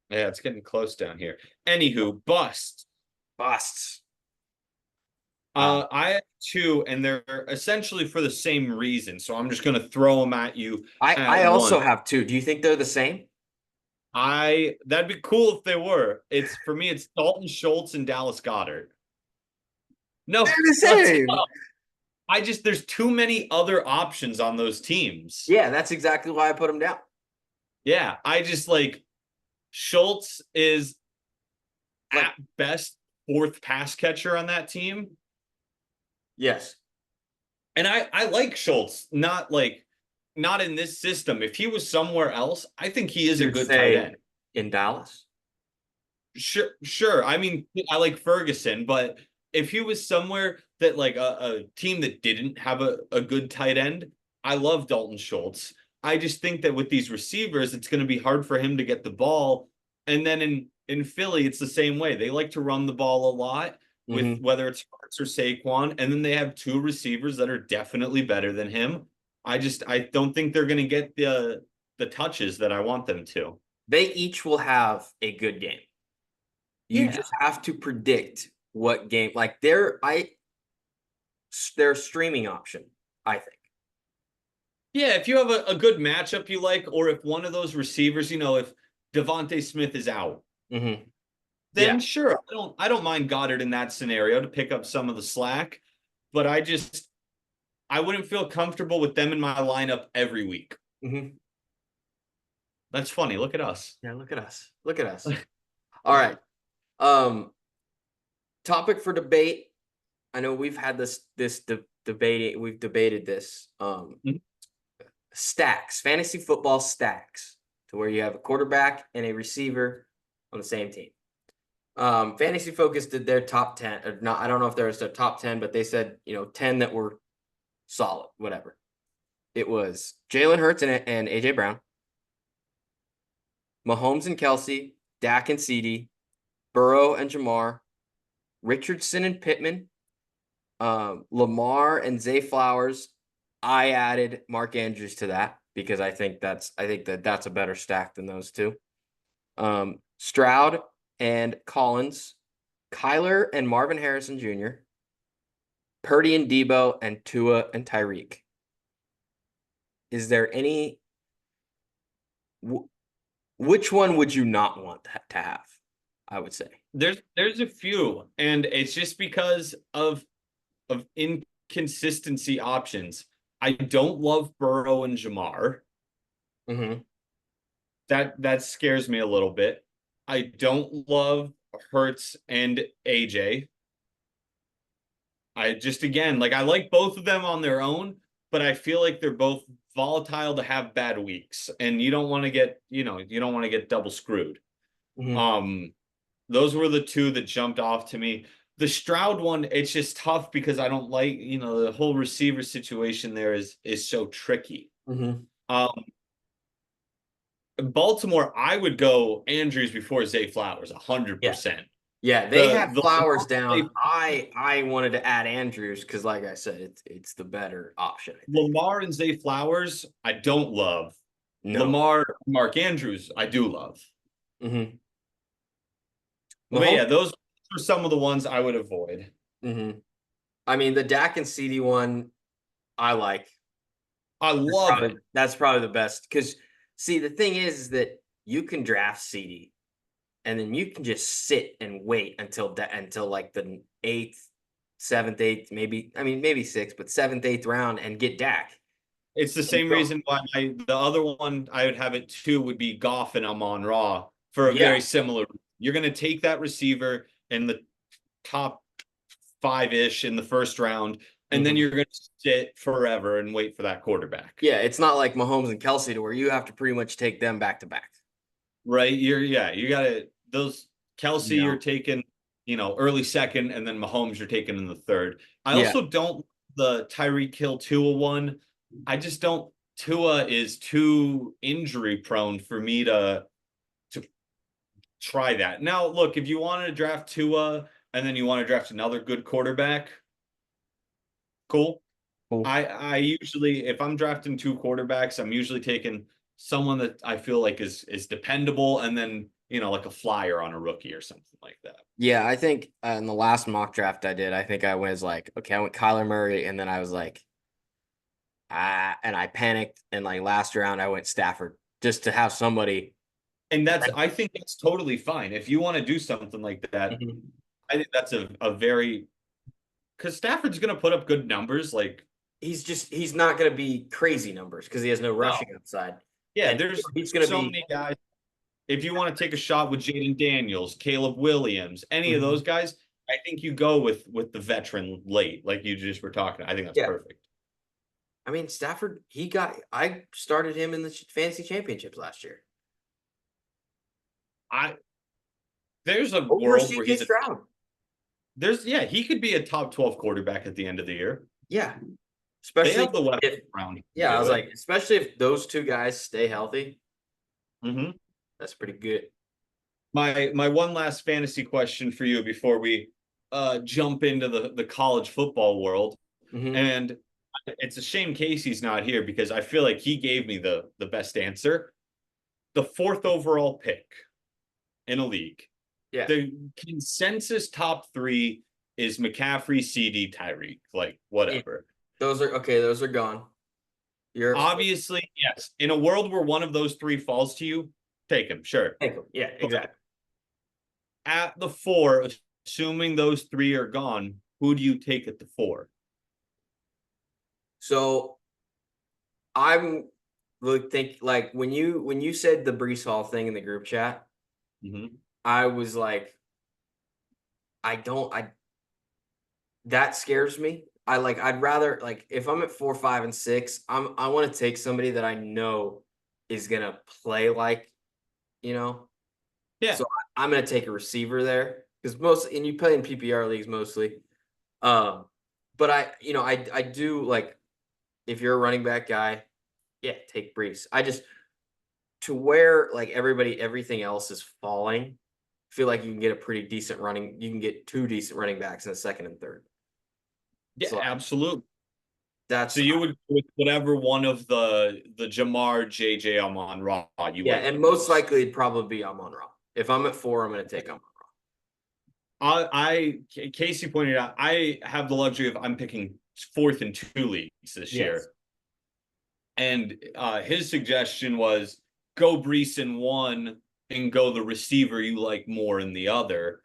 [SPEAKER 2] Yeah, it's getting close down here. Anywho, bust.
[SPEAKER 1] Busts.
[SPEAKER 2] I have two, and they're essentially for the same reason. So I'm just gonna throw them at you
[SPEAKER 1] I
[SPEAKER 2] at
[SPEAKER 1] also
[SPEAKER 2] once.
[SPEAKER 1] have two. Do you think they're the same?
[SPEAKER 2] That'd be cool if they were. It's for me, it's Dalton Schultz and Dallas Goddard. No,
[SPEAKER 1] They're the
[SPEAKER 2] let's
[SPEAKER 1] same.
[SPEAKER 2] go. There's too many other options on those teams.
[SPEAKER 1] Yeah, that's exactly why I put them down.
[SPEAKER 2] Yeah, I just like Schultz is
[SPEAKER 1] Like,
[SPEAKER 2] at best fourth pass catcher on that team.
[SPEAKER 1] yes.
[SPEAKER 2] And I like Schultz, not in this system. If he was somewhere else, I think he is a
[SPEAKER 1] You'd
[SPEAKER 2] good tight
[SPEAKER 1] say
[SPEAKER 2] end.
[SPEAKER 1] in Dallas.
[SPEAKER 2] Sure. I mean, I like Ferguson, but if he was somewhere that like a team that didn't have a good tight end, I love Dalton Schultz. I just think that with these receivers, it's going to be hard for him to get the ball. And then in Philly, it's the same way. They like to run the ball a lot with
[SPEAKER 1] Mm-hmm.
[SPEAKER 2] whether it's Hurts or Saquon, and then they have two receivers that are definitely better than him. I don't think they're going to get the touches that I want them to.
[SPEAKER 1] They each will have a good game. You
[SPEAKER 2] Yeah.
[SPEAKER 1] just have to predict what game. Like they're a streaming option, I think.
[SPEAKER 2] Yeah, if you have a good matchup you like, or if one of those receivers, if Devontae Smith is out,
[SPEAKER 1] Mm-hmm.
[SPEAKER 2] then sure, I don't mind Goddard in that scenario to pick up some of the slack. But I wouldn't feel comfortable with them in my lineup every week.
[SPEAKER 1] Mhm.
[SPEAKER 2] That's funny. Look at us.
[SPEAKER 1] Yeah, look at us. Look at us. All right. Um, topic for debate. I know we've had debate. We've debated this.
[SPEAKER 2] Mhm.
[SPEAKER 1] Stacks, fantasy football stacks, to where you have a quarterback and a receiver on the same team. Fantasy Focus did their top 10, or not. I don't know if there was their top 10, but they said 10 that were solid. Whatever. It was Jalen Hurts and AJ Brown, Mahomes and Kelsey, Dak and CD, Burrow and Jamar, Richardson and Pittman, Lamar and Zay Flowers. I added Mark Andrews to that because I think that's a better stack than those two. Stroud and Collins, Kyler and Marvin Harrison Jr., Purdy and Debo, and Tua and Tyreek. Is there any? Which one would you not want to have? I would say.
[SPEAKER 2] There's a few, and it's just because of inconsistency options. I don't love Burrow and Jamar.
[SPEAKER 1] Mm-hmm.
[SPEAKER 2] That scares me a little bit. I don't love Hurts and AJ. I just again like I like both of them on their own, but I feel like they're both volatile to have bad weeks, and you don't want to get you don't want to get double screwed.
[SPEAKER 1] Mm-hmm.
[SPEAKER 2] Um, those were the two that jumped off to me. The Stroud one, it's just tough because I don't like the whole receiver situation there is so tricky.
[SPEAKER 1] Mm-hmm.
[SPEAKER 2] Um, Baltimore, I would go Andrews before Zay Flowers,
[SPEAKER 1] Yeah.
[SPEAKER 2] 100%.
[SPEAKER 1] Yeah, they
[SPEAKER 2] The
[SPEAKER 1] had
[SPEAKER 2] the
[SPEAKER 1] Flowers
[SPEAKER 2] Lamar,
[SPEAKER 1] down. I wanted to add Andrews because, like I said, it's the better option. I think.
[SPEAKER 2] Lamar and Zay Flowers, I don't love.
[SPEAKER 1] No.
[SPEAKER 2] Lamar, Mark Andrews, I do love.
[SPEAKER 1] Mm-hmm.
[SPEAKER 2] But
[SPEAKER 1] Mahomes.
[SPEAKER 2] yeah, those are some of the ones I would avoid.
[SPEAKER 1] Mm-hmm. I mean, the Dak and CD one, I like.
[SPEAKER 2] I
[SPEAKER 1] That's
[SPEAKER 2] love
[SPEAKER 1] probably
[SPEAKER 2] it.
[SPEAKER 1] that's probably the best because see, the thing is that you can draft CD and then you can just sit and wait until like the eighth, seventh, eighth, maybe maybe sixth, but seventh, eighth round and get Dak.
[SPEAKER 2] It's the
[SPEAKER 1] And
[SPEAKER 2] same
[SPEAKER 1] go.
[SPEAKER 2] reason why the other one I would have it too would be Goff and Amon Ra for a
[SPEAKER 1] Yeah.
[SPEAKER 2] very similar. You're going to take that receiver in the top five-ish in the first round, and then
[SPEAKER 1] Mhm.
[SPEAKER 2] you're going to sit forever and wait for that quarterback.
[SPEAKER 1] Yeah, it's not like Mahomes and Kelsey to where you have to pretty much take them back to back.
[SPEAKER 2] Right? You got to those Kelsey
[SPEAKER 1] No.
[SPEAKER 2] you're taking, early second, and then Mahomes you're taking in the third. I
[SPEAKER 1] Yeah.
[SPEAKER 2] also don't the Tyreek Hill Tua one. I just don't. Tua is too injury prone for me to try that. Now, look, if you wanted to draft Tua and then you want to draft another good quarterback, cool.
[SPEAKER 1] Cool.
[SPEAKER 2] I usually, if I'm drafting two quarterbacks, I'm usually taking someone that I feel like is dependable, and then like a flyer on a rookie or something like that.
[SPEAKER 1] Yeah, I think in the last mock draft I did, I think I was like, okay, I went Kyler Murray, and then I was like, and I panicked, and like last round I went Stafford just to have somebody.
[SPEAKER 2] And I think that's totally fine. If you want to do something like that,
[SPEAKER 1] Mhm.
[SPEAKER 2] I think that's a very, because Stafford's going to put up good numbers. Like,
[SPEAKER 1] He's not going to be crazy numbers because he has no
[SPEAKER 2] no,
[SPEAKER 1] rushing upside,
[SPEAKER 2] yeah,
[SPEAKER 1] and
[SPEAKER 2] there's
[SPEAKER 1] he's going to
[SPEAKER 2] so
[SPEAKER 1] be.
[SPEAKER 2] many guys. If you want to take a shot with Jaden Daniels, Caleb Williams, any of those
[SPEAKER 1] Mhm.
[SPEAKER 2] guys, I think you go with the veteran late, like you just were talking. I think that's
[SPEAKER 1] Yeah,
[SPEAKER 2] perfect.
[SPEAKER 1] I mean Stafford. I started him in the fantasy championships last year
[SPEAKER 2] I There's a
[SPEAKER 1] over
[SPEAKER 2] world where
[SPEAKER 1] CJ
[SPEAKER 2] he's a
[SPEAKER 1] Stroud.
[SPEAKER 2] he could be a top 12 quarterback at the end of the year.
[SPEAKER 1] Yeah,
[SPEAKER 2] They
[SPEAKER 1] especially
[SPEAKER 2] have the weapons
[SPEAKER 1] if
[SPEAKER 2] around to
[SPEAKER 1] yeah, I
[SPEAKER 2] do
[SPEAKER 1] was
[SPEAKER 2] it.
[SPEAKER 1] like, especially if those two guys stay healthy,
[SPEAKER 2] Hmm.
[SPEAKER 1] that's pretty good.
[SPEAKER 2] My one last fantasy question for you before we jump into the college football world.
[SPEAKER 1] Hmm.
[SPEAKER 2] And it's a shame Casey's not here because I feel like he gave me the best answer. The fourth overall pick in a league.
[SPEAKER 1] Yeah,
[SPEAKER 2] The consensus top three is McCaffrey, CD, Tyreek, like
[SPEAKER 1] yeah,
[SPEAKER 2] whatever.
[SPEAKER 1] those are okay. Those are gone. You're
[SPEAKER 2] Obviously, yes. In a world where one of those three falls to you, take him, sure.
[SPEAKER 1] take 'em. Yeah,
[SPEAKER 2] But
[SPEAKER 1] exactly.
[SPEAKER 2] at the four, assuming those three are gone, who do you take at the four?
[SPEAKER 1] So I'm think like when you said the Brees Hall thing in the group chat,
[SPEAKER 2] Mhm.
[SPEAKER 1] I was like, I don't I that scares me. I'd rather like if I'm at 4, 5, and 6, I want to take somebody that I know is gonna play like, you know.
[SPEAKER 2] Yeah.
[SPEAKER 1] So I'm gonna take a receiver there because most and you play in PPR leagues mostly. Um, but I do like if you're a running back guy, yeah, take Brees. I just to where like everything else is falling, feel like you can get a pretty decent running. You can get two decent running backs in the second and third.
[SPEAKER 2] Yeah,
[SPEAKER 1] So like,
[SPEAKER 2] absolutely. So
[SPEAKER 1] that's
[SPEAKER 2] you would go with whatever one of the Jamar, JJ, Amon Ra you
[SPEAKER 1] yeah,
[SPEAKER 2] like
[SPEAKER 1] and
[SPEAKER 2] the
[SPEAKER 1] most
[SPEAKER 2] most.
[SPEAKER 1] likely it'd probably be Amon Ra. If I'm at 4, I'm gonna take Amon Ra.
[SPEAKER 2] Casey pointed out, I have the luxury of I'm picking fourth in two leagues this
[SPEAKER 1] Yes.
[SPEAKER 2] year. And his suggestion was go Brees in one and go the receiver you like more in the other.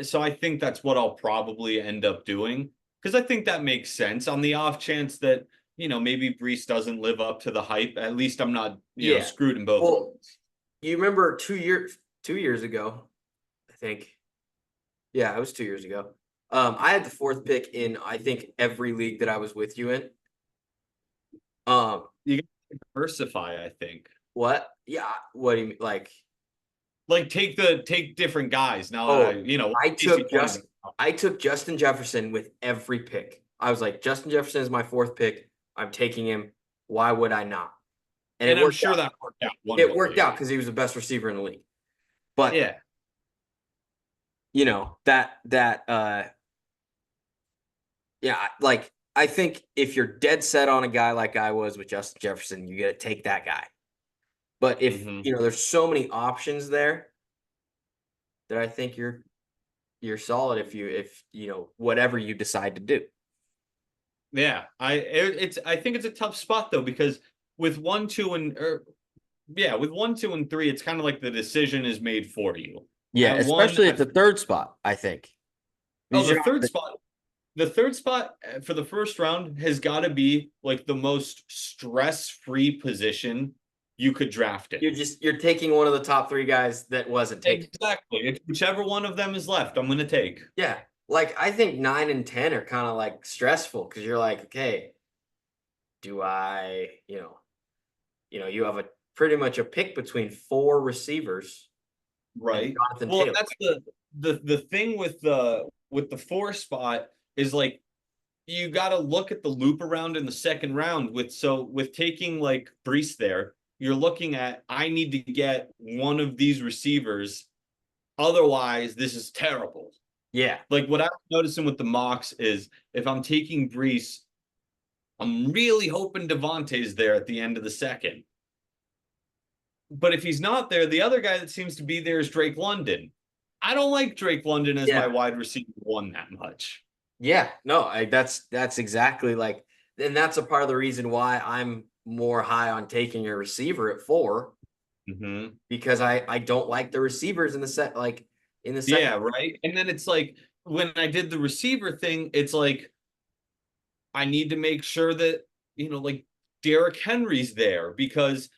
[SPEAKER 2] So I think that's what I'll probably end up doing because I think that makes sense on the off chance that, maybe Brees doesn't live up to the hype. At least I'm not,
[SPEAKER 1] Yeah.
[SPEAKER 2] screwed in both
[SPEAKER 1] Well,
[SPEAKER 2] ways.
[SPEAKER 1] you remember 2 years ago, I think. Yeah, it was 2 years ago. I had the fourth pick in I think every league that I was with you in. Um,
[SPEAKER 2] You gotta diversify, I think.
[SPEAKER 1] what? Yeah, what do you mean? Like,
[SPEAKER 2] Like take different guys now that
[SPEAKER 1] oh, I
[SPEAKER 2] Casey
[SPEAKER 1] took
[SPEAKER 2] pointed
[SPEAKER 1] just
[SPEAKER 2] out.
[SPEAKER 1] I took Justin Jefferson with every pick. I was like, Justin Jefferson is my fourth pick. I'm taking him. Why would I not? And
[SPEAKER 2] And I'm sure that worked out
[SPEAKER 1] it worked
[SPEAKER 2] wonderfully.
[SPEAKER 1] out because he was the best receiver in the league. But
[SPEAKER 2] Yeah.
[SPEAKER 1] yeah, like I think if you're dead set on a guy like I was with Justin Jefferson, you got to take that guy. But if
[SPEAKER 2] Hmm.
[SPEAKER 1] there's so many options there that I think you're solid if whatever you decide to do.
[SPEAKER 2] Yeah. I think it's a tough spot though, because with one, two, and yeah, with one, two, and three, it's kind of like the decision is made for you.
[SPEAKER 1] Yeah,
[SPEAKER 2] At one,
[SPEAKER 1] especially at the third spot, I think.
[SPEAKER 2] oh,
[SPEAKER 1] Because
[SPEAKER 2] the third spot for the first round has got to be like the most stress-free position you could draft in.
[SPEAKER 1] you're taking one of the top three guys that wasn't taken.
[SPEAKER 2] Exactly. It's whichever one of them is left, I'm going to take.
[SPEAKER 1] Yeah. Like I think 9 and 10 are kind of like stressful because you're like, okay, do I, you have a pretty much a pick between four receivers and
[SPEAKER 2] Right.
[SPEAKER 1] Jonathan
[SPEAKER 2] Well,
[SPEAKER 1] Taylor.
[SPEAKER 2] that's the thing with the four spot is like you got to look at the loop around in the second round with taking like Brees there, you're looking at I need to get one of these receivers, otherwise this is terrible.
[SPEAKER 1] Yeah.
[SPEAKER 2] Like what I'm noticing with the mocks is if I'm taking Brees, I'm really hoping Devontae's there at the end of the second. But if he's not there, the other guy that seems to be there is Drake London. I don't like Drake London as my
[SPEAKER 1] Yeah.
[SPEAKER 2] wide receiver one that much.
[SPEAKER 1] Yeah. No, that's exactly like, and that's a part of the reason why I'm more high on taking a receiver at 4
[SPEAKER 2] Mm-hmm.
[SPEAKER 1] because I don't like the receivers in the set like in the second.
[SPEAKER 2] Yeah, right. And then it's like when I did the receiver thing, it's like I need to make sure that, like Derrick Henry's there because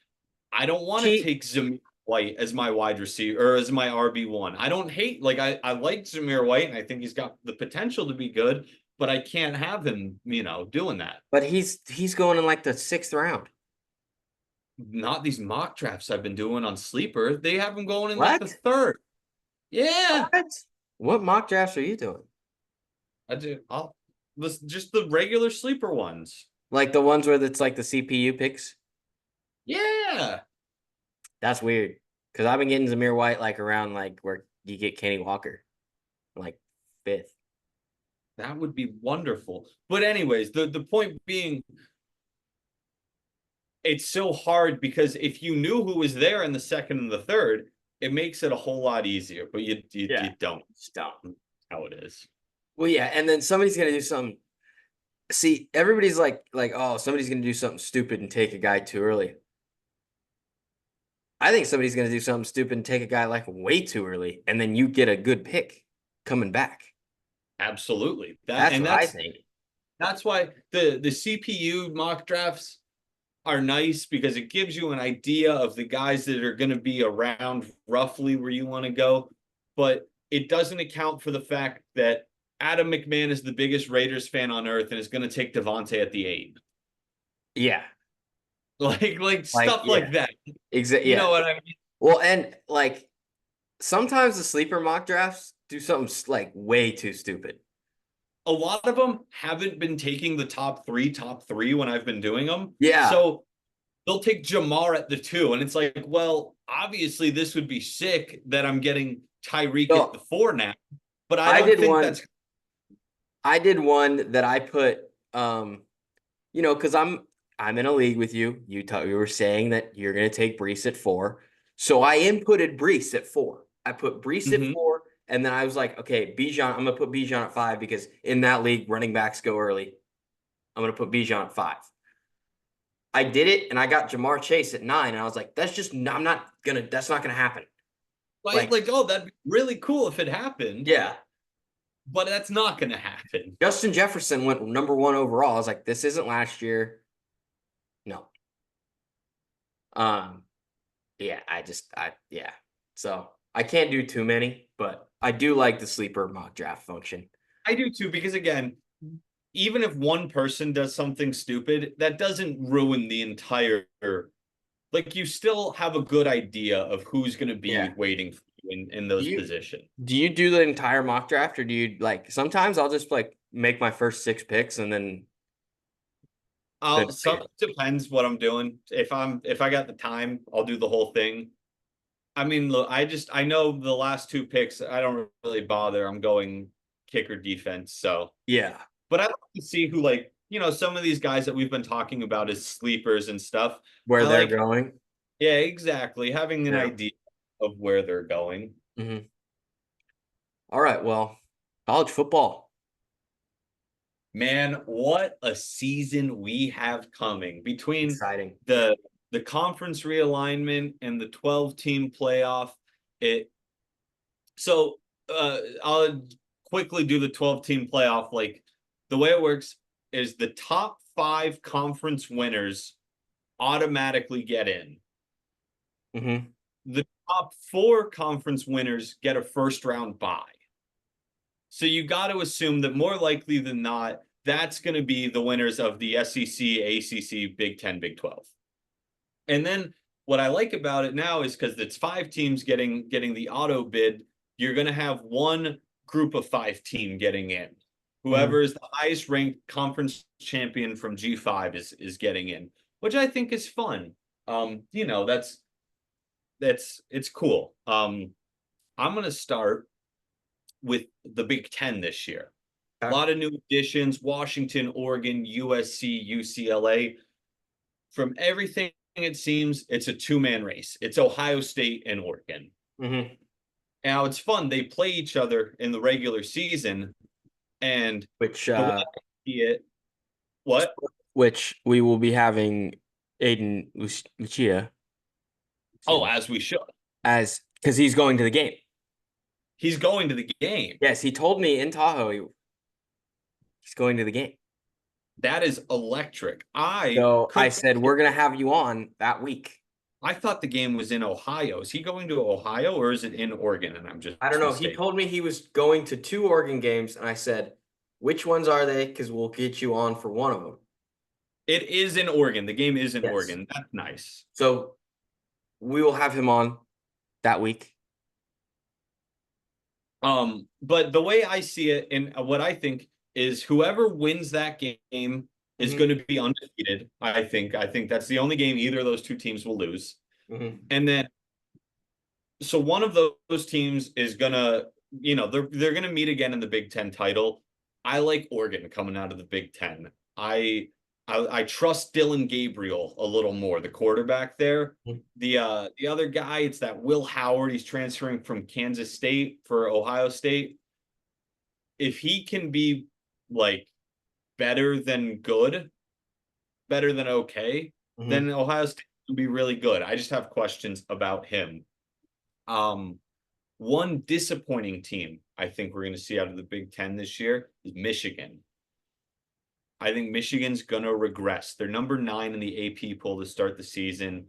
[SPEAKER 2] I don't want to
[SPEAKER 1] He
[SPEAKER 2] take Zamir White as my wide receiver or as my RB1. I don't hate, like, I like Zamir White and I think he's got the potential to be good, but I can't have him, doing that.
[SPEAKER 1] but he's going in like the 6th round.
[SPEAKER 2] Not these mock drafts I've been doing on Sleeper. They have him going in like the
[SPEAKER 1] What?
[SPEAKER 2] third. Yeah,
[SPEAKER 1] What? What mock drafts are you doing?
[SPEAKER 2] I do. Just the regular Sleeper ones.
[SPEAKER 1] Like the ones where it's like the CPU picks?
[SPEAKER 2] Yeah.
[SPEAKER 1] That's weird. Because I've been getting Zamir White like around like where you get Kenny Walker, like 5th.
[SPEAKER 2] That would be wonderful. But anyways, the point being, it's so hard because if you knew who was there in the second and the third, it makes it a whole lot easier. But you don't.
[SPEAKER 1] Stop.
[SPEAKER 2] How it is.
[SPEAKER 1] Well, yeah, and then somebody's gonna do something. See, everybody's like, oh, somebody's gonna do something stupid and take a guy too early. I think somebody's gonna do something stupid and take a guy like way too early, and then you get a good pick coming back.
[SPEAKER 2] Absolutely.
[SPEAKER 1] That's what I think.
[SPEAKER 2] That's why the CPU mock drafts are nice because it gives you an idea of the guys that are going to be around roughly where you want to go, but it doesn't account for the fact that Adam McMahon is the biggest Raiders fan on earth and is going to take Devontae at the 8.
[SPEAKER 1] Yeah.
[SPEAKER 2] Like
[SPEAKER 1] Like,
[SPEAKER 2] stuff
[SPEAKER 1] yeah.
[SPEAKER 2] like that.
[SPEAKER 1] Exactly.
[SPEAKER 2] You know
[SPEAKER 1] Yeah.
[SPEAKER 2] what I mean?
[SPEAKER 1] Well, and like sometimes the sleeper mock drafts do something like way too stupid.
[SPEAKER 2] A lot of them haven't been taking the top three when I've been doing them.
[SPEAKER 1] Yeah.
[SPEAKER 2] So they'll take Jamar at the 2, and it's like, well, obviously this would be sick that I'm getting Tyreek at the
[SPEAKER 1] So
[SPEAKER 2] 4 now, but I
[SPEAKER 1] I
[SPEAKER 2] don't
[SPEAKER 1] did
[SPEAKER 2] think
[SPEAKER 1] one.
[SPEAKER 2] that's
[SPEAKER 1] I did one that I put, because I'm in a league with you. You were saying that you're gonna take Brees at 4. So I inputted Brees at 4. I put Brees at
[SPEAKER 2] Mhm.
[SPEAKER 1] 4, and then I was like, okay, Bijan, I'm gonna put Bijan at 5 because in that league, running backs go early. I'm gonna put Bijan at 5. I did it and I got Jamar Chase at 9, and I was like, that's not gonna happen.
[SPEAKER 2] like,
[SPEAKER 1] Like,
[SPEAKER 2] like, oh, that'd be really cool if it happened,
[SPEAKER 1] yeah.
[SPEAKER 2] but that's not gonna happen.
[SPEAKER 1] Justin Jefferson went number 1 overall. I was like, this isn't last year. No. Um, yeah, yeah. So I can't do too many, but I do like the sleeper mock draft function.
[SPEAKER 2] I do too, because again, even if one person does something stupid, that doesn't ruin the entire, like, you still have a good idea of who's going to be
[SPEAKER 1] Yeah.
[SPEAKER 2] waiting for you in
[SPEAKER 1] Do
[SPEAKER 2] those
[SPEAKER 1] you
[SPEAKER 2] positions.
[SPEAKER 1] do you do the entire mock draft, or do you like sometimes I'll just like make my first 6 picks and then
[SPEAKER 2] Some depends what I'm doing. If I got the time, I'll do the whole thing. I mean, look, I know the last 2 picks, I don't really bother. I'm going kicker defense. So,
[SPEAKER 1] yeah,
[SPEAKER 2] but I like to see who, like, some of these guys that we've been talking about as sleepers and stuff.
[SPEAKER 1] where
[SPEAKER 2] I
[SPEAKER 1] they're
[SPEAKER 2] like,
[SPEAKER 1] going.
[SPEAKER 2] yeah, exactly. Having an
[SPEAKER 1] Yeah.
[SPEAKER 2] idea of where they're going.
[SPEAKER 1] Hmm. All right, well, college football.
[SPEAKER 2] Man, what a season we have coming between
[SPEAKER 1] Exciting.
[SPEAKER 2] the the conference realignment and the 12-team playoff. It so I'll quickly do the 12-team playoff. Like, the way it works is the top 5 conference winners automatically get in.
[SPEAKER 1] Hmm.
[SPEAKER 2] The top 4 conference winners get a first round bye. So you got to assume that more likely than not, that's going to be the winners of the SEC, ACC, Big 10, Big 12. And then what I like about it now is because it's 5 teams getting the auto bid, you're going to have one group of 5 team getting in.
[SPEAKER 1] Hmm.
[SPEAKER 2] Whoever is the highest ranked conference champion from G5 is getting in, which I think is fun. That's it's cool. I'm going to start with the Big 10 this year. A
[SPEAKER 1] Okay.
[SPEAKER 2] lot of new additions: Washington, Oregon, USC, UCLA. From everything it seems, it's a 2-man race. It's Ohio State and Oregon.
[SPEAKER 1] Hmm.
[SPEAKER 2] Now, it's fun. They play each other in the regular season, and
[SPEAKER 1] Which
[SPEAKER 2] the way I see it, what?
[SPEAKER 1] which we will be having Aiden Lucia
[SPEAKER 2] Oh, as we should.
[SPEAKER 1] as because he's going to the game.
[SPEAKER 2] He's going to the game.
[SPEAKER 1] Yes, he told me in Tahoe he's going to the game.
[SPEAKER 2] That is electric. I
[SPEAKER 1] So I
[SPEAKER 2] could.
[SPEAKER 1] said we're gonna have you on that week.
[SPEAKER 2] I thought the game was in Ohio. Is he going to Ohio or is it in Oregon? And I'm just
[SPEAKER 1] I don't know. He
[SPEAKER 2] mistaken.
[SPEAKER 1] told me he was going to 2 Oregon games, and I said, which ones are they? Because we'll get you on for one of them.
[SPEAKER 2] It is in Oregon. The game is in
[SPEAKER 1] Yes.
[SPEAKER 2] Oregon. That's nice.
[SPEAKER 1] So we will have him on that week.
[SPEAKER 2] But the way I see it, and what I think is, whoever wins that game is
[SPEAKER 1] Mhm.
[SPEAKER 2] going to be undefeated. I think that's the only game either of those 2 teams will lose.
[SPEAKER 1] Mhm.
[SPEAKER 2] And then, so one of those teams is gonna, they're gonna meet again in the Big Ten title. I like Oregon coming out of the Big Ten. I trust Dylan Gabriel a little more, the quarterback there.
[SPEAKER 1] Mhm.
[SPEAKER 2] The other guy, it's that Will Howard. He's transferring from Kansas State for Ohio State. If he can be, like, better than good, better than okay,
[SPEAKER 1] Mhm.
[SPEAKER 2] then Ohio State will be really good. I just have questions about him. Um, One disappointing team I think we're going to see out of the Big Ten this year is Michigan. I think Michigan's gonna regress. They're number 9 in the AP poll to start the season.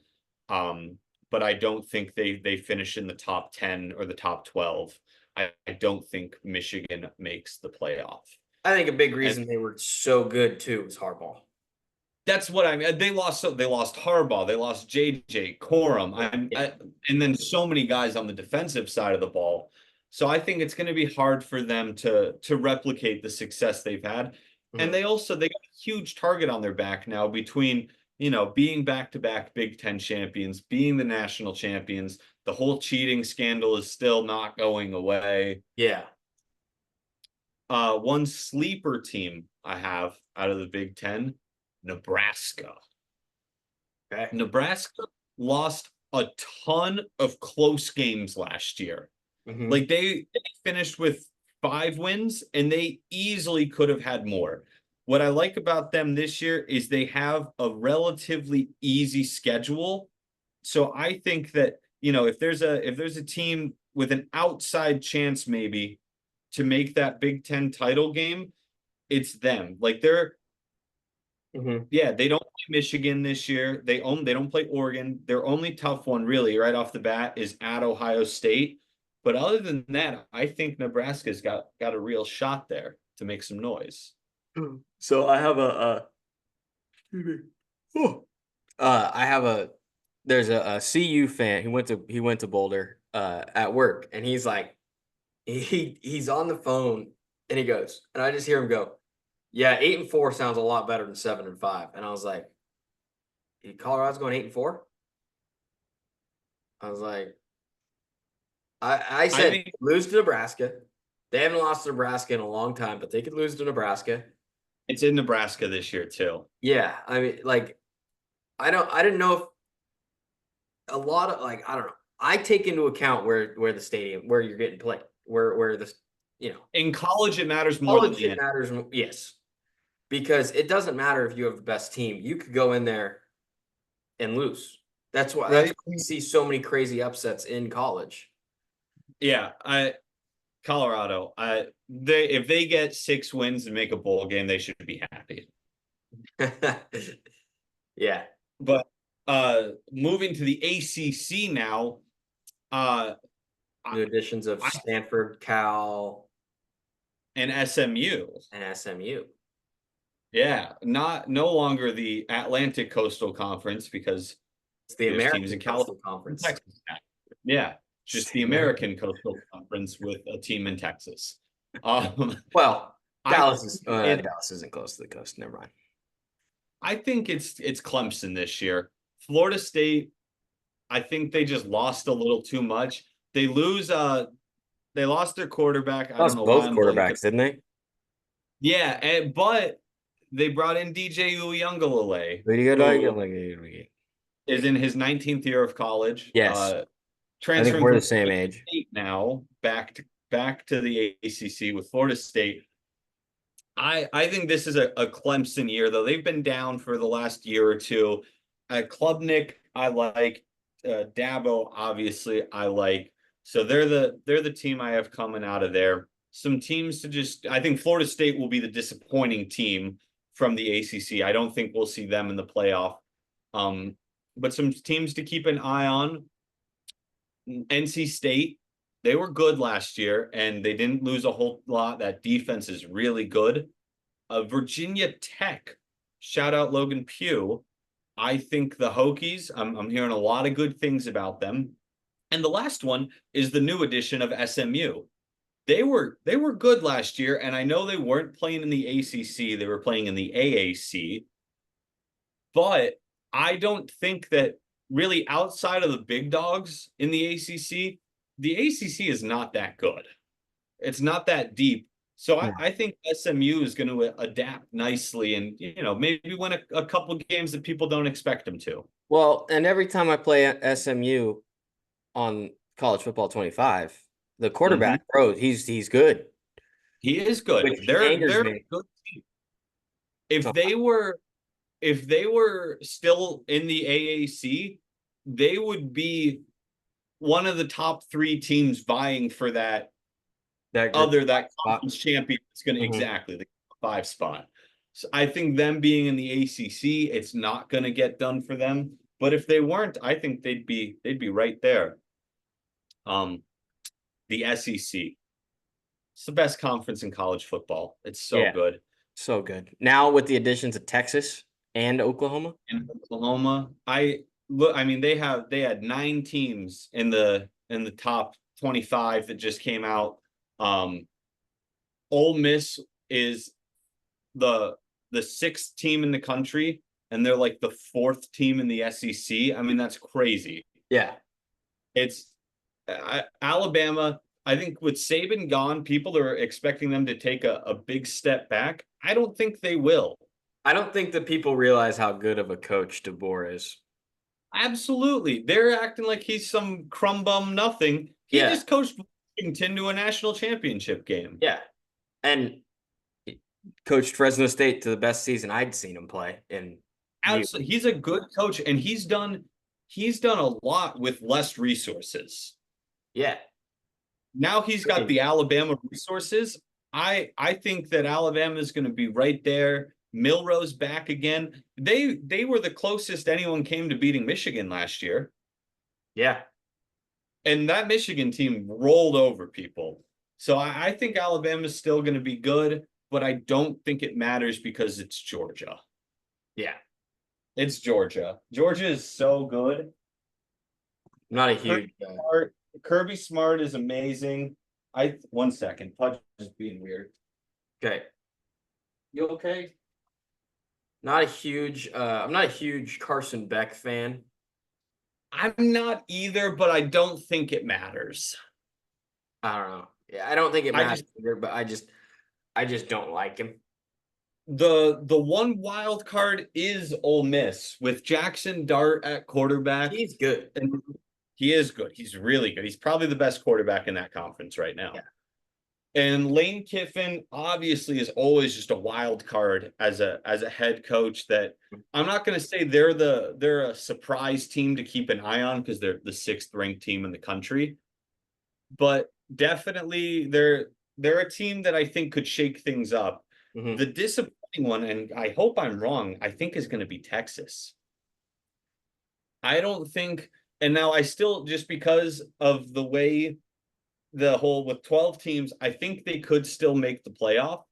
[SPEAKER 2] But I don't think they finish in the top 10 or the top 12. I don't think Michigan makes the playoff.
[SPEAKER 1] I think a big
[SPEAKER 2] And
[SPEAKER 1] reason they were so good too was Harbaugh.
[SPEAKER 2] that's what I mean. They lost Harbaugh, they lost JJ Corum,
[SPEAKER 1] Yeah.
[SPEAKER 2] and then so many guys on the defensive side of the ball. So I think it's going to be hard for them to replicate the success they've had. And
[SPEAKER 1] Mhm.
[SPEAKER 2] they got a huge target on their back now between, being back-to-back Big Ten champions, being the national champions. The whole cheating scandal is still not going away.
[SPEAKER 1] Yeah.
[SPEAKER 2] One sleeper team I have out of the Big Ten, Nebraska.
[SPEAKER 1] Okay.
[SPEAKER 2] Nebraska lost a ton of close games last year.
[SPEAKER 1] Mhm.
[SPEAKER 2] Like they finished with 5 wins and they easily could have had more. What I like about them this year is they have a relatively easy schedule. So I think that, if there's a team with an outside chance maybe to make that Big Ten title game, it's them. Like
[SPEAKER 1] Mhm.
[SPEAKER 2] they don't play Michigan this year. They don't play Oregon. Their only tough one, really, right off the bat, is at Ohio State. But other than that, I think Nebraska's got a real shot there to make some noise.
[SPEAKER 1] So I have excuse me. I have there's a CU fan. He went to Boulder at work, and he's like, he's on the phone, and he goes, and I just hear him go, "Yeah, 8-4 sounds a lot better than 7-5." And I was like, Colorado's going 8-4. I was like, I
[SPEAKER 2] I
[SPEAKER 1] said
[SPEAKER 2] think
[SPEAKER 1] lose to Nebraska. They haven't lost to Nebraska in a long time, but they could lose to Nebraska.
[SPEAKER 2] it's in Nebraska this year too.
[SPEAKER 1] Yeah, I mean, like, I didn't know if a lot of, like, I don't know. I take into account where the stadium, where you're getting played, where the, you know,
[SPEAKER 2] In college, it matters more than
[SPEAKER 1] college
[SPEAKER 2] the
[SPEAKER 1] it matters. Yes, because it doesn't matter if you have the best team. You could go in there and lose. That's
[SPEAKER 2] right.
[SPEAKER 1] why we see so many crazy upsets in college.
[SPEAKER 2] Yeah, Colorado. If they get 6 wins and make a bowl game, they should be happy.
[SPEAKER 1] Yeah.
[SPEAKER 2] But moving to the ACC now, uh,
[SPEAKER 1] New additions of Stanford, Cal,
[SPEAKER 2] and SMU.
[SPEAKER 1] and SMU.
[SPEAKER 2] Yeah, no longer the Atlantic Coastal Conference because
[SPEAKER 1] It's the
[SPEAKER 2] there's teams
[SPEAKER 1] American
[SPEAKER 2] in
[SPEAKER 1] Coastal
[SPEAKER 2] California, and
[SPEAKER 1] Conference.
[SPEAKER 2] Texas now. Yeah, just the American Coastal Conference with a team in Texas.
[SPEAKER 1] Well,
[SPEAKER 2] I
[SPEAKER 1] Dallas isn't close to the coast. Never mind.
[SPEAKER 2] I think it's Clemson this year. Florida State, I think they just lost a little too much. They lost their quarterback. I don't
[SPEAKER 1] Lost
[SPEAKER 2] know why
[SPEAKER 1] both
[SPEAKER 2] I'm blanking.
[SPEAKER 1] quarterbacks, didn't they?
[SPEAKER 2] Yeah, but they brought in DJ Uiagalelei,
[SPEAKER 1] Who do you
[SPEAKER 2] who
[SPEAKER 1] go?
[SPEAKER 2] is in his 19th year of college.
[SPEAKER 1] Yes, I think
[SPEAKER 2] Transferring
[SPEAKER 1] we're the
[SPEAKER 2] from
[SPEAKER 1] same
[SPEAKER 2] Florida
[SPEAKER 1] age.
[SPEAKER 2] State now back to the ACC with Florida State. I think this is a Clemson year, though. They've been down for the last year or two. Klubnik, I like. Dabo, obviously, I like. So they're the team I have coming out of there. Some teams I think Florida State will be the disappointing team from the ACC. I don't think we'll see them in the playoff. But some teams to keep an eye on. NC State, they were good last year and they didn't lose a whole lot. That defense is really good. Virginia Tech, shout out Logan Pugh. I think the Hokies, I'm hearing a lot of good things about them. And the last one is the new addition of SMU. They were good last year, and I know they weren't playing in the ACC, they were playing in the AAC. But I don't think that really outside of the big dogs in the ACC is not that good. It's not that deep. So I think SMU is going to adapt nicely and, maybe win a couple games that people don't expect them to.
[SPEAKER 1] Well, and every time I play SMU on College Football 25, the quarterback, bro, he's good.
[SPEAKER 2] He is good.
[SPEAKER 1] Which
[SPEAKER 2] They're
[SPEAKER 1] angers
[SPEAKER 2] a
[SPEAKER 1] me.
[SPEAKER 2] good team. If they were still in the AAC, they would be one of the top 3 teams vying for that
[SPEAKER 1] That
[SPEAKER 2] conference champion is going to
[SPEAKER 1] Mhm.
[SPEAKER 2] exactly the 5 spot. So I think them being in the ACC, it's not going to get done for them. But if they weren't, I think they'd be right there. Um, the SEC. It's the best conference in college football. It's so
[SPEAKER 1] Yeah,
[SPEAKER 2] good.
[SPEAKER 1] so good. Now with the additions of Texas and Oklahoma.
[SPEAKER 2] In Oklahoma, I mean, they had 9 teams in the top 25 that just came out. Um, Ole Miss is the the sixth team in the country, and they're like the fourth team in the SEC. I mean, that's crazy.
[SPEAKER 1] Yeah.
[SPEAKER 2] It's Alabama. I think with Saban gone, people are expecting them to take a big step back. I don't think they will.
[SPEAKER 1] I don't think that people realize how good of a coach DeBoer is.
[SPEAKER 2] Absolutely. They're acting like he's some crumb bum nothing. He
[SPEAKER 1] Yeah.
[SPEAKER 2] just coached Washington to a national championship game.
[SPEAKER 1] Yeah. And he coached Fresno State to the best season I'd seen him play in years.
[SPEAKER 2] Absolutely. He's a good coach, and he's done a lot with less resources.
[SPEAKER 1] Yeah.
[SPEAKER 2] Now he's got the Alabama resources. I think that Alabama is going to be right there. Milrose back again. They were the closest anyone came to beating Michigan last year.
[SPEAKER 1] Yeah.
[SPEAKER 2] And that Michigan team rolled over people. So I think Alabama's still going to be good, but I don't think it matters because it's Georgia.
[SPEAKER 1] Yeah.
[SPEAKER 2] It's Georgia. Georgia is so good.
[SPEAKER 1] I'm not a huge
[SPEAKER 2] Kirby Smart is amazing. 1 second. Pudge is being weird.
[SPEAKER 1] okay.
[SPEAKER 2] You okay?
[SPEAKER 1] I'm not a huge Carson Beck fan.
[SPEAKER 2] I'm not either, but I don't think it matters.
[SPEAKER 1] I don't know. Yeah, I don't think it
[SPEAKER 2] I
[SPEAKER 1] matters either, but I just don't like him.
[SPEAKER 2] The one wild card is Ole Miss with Jackson Dart at quarterback.
[SPEAKER 1] He's good.
[SPEAKER 2] And he is good. He's really good. He's probably the best quarterback in that conference right now.
[SPEAKER 1] Yeah.
[SPEAKER 2] And Lane Kiffin obviously is always just a wild card as a head coach that I'm not going to say they're a surprise team to keep an eye on because they're the 6th ranked team in the country. But definitely they're a team that I think could shake things up.
[SPEAKER 1] Mhm.
[SPEAKER 2] The disappointing one, and I hope I'm wrong, I think is going to be Texas. I don't think, and now I still, just because of the way the whole with 12 teams, I think they could still make the playoff,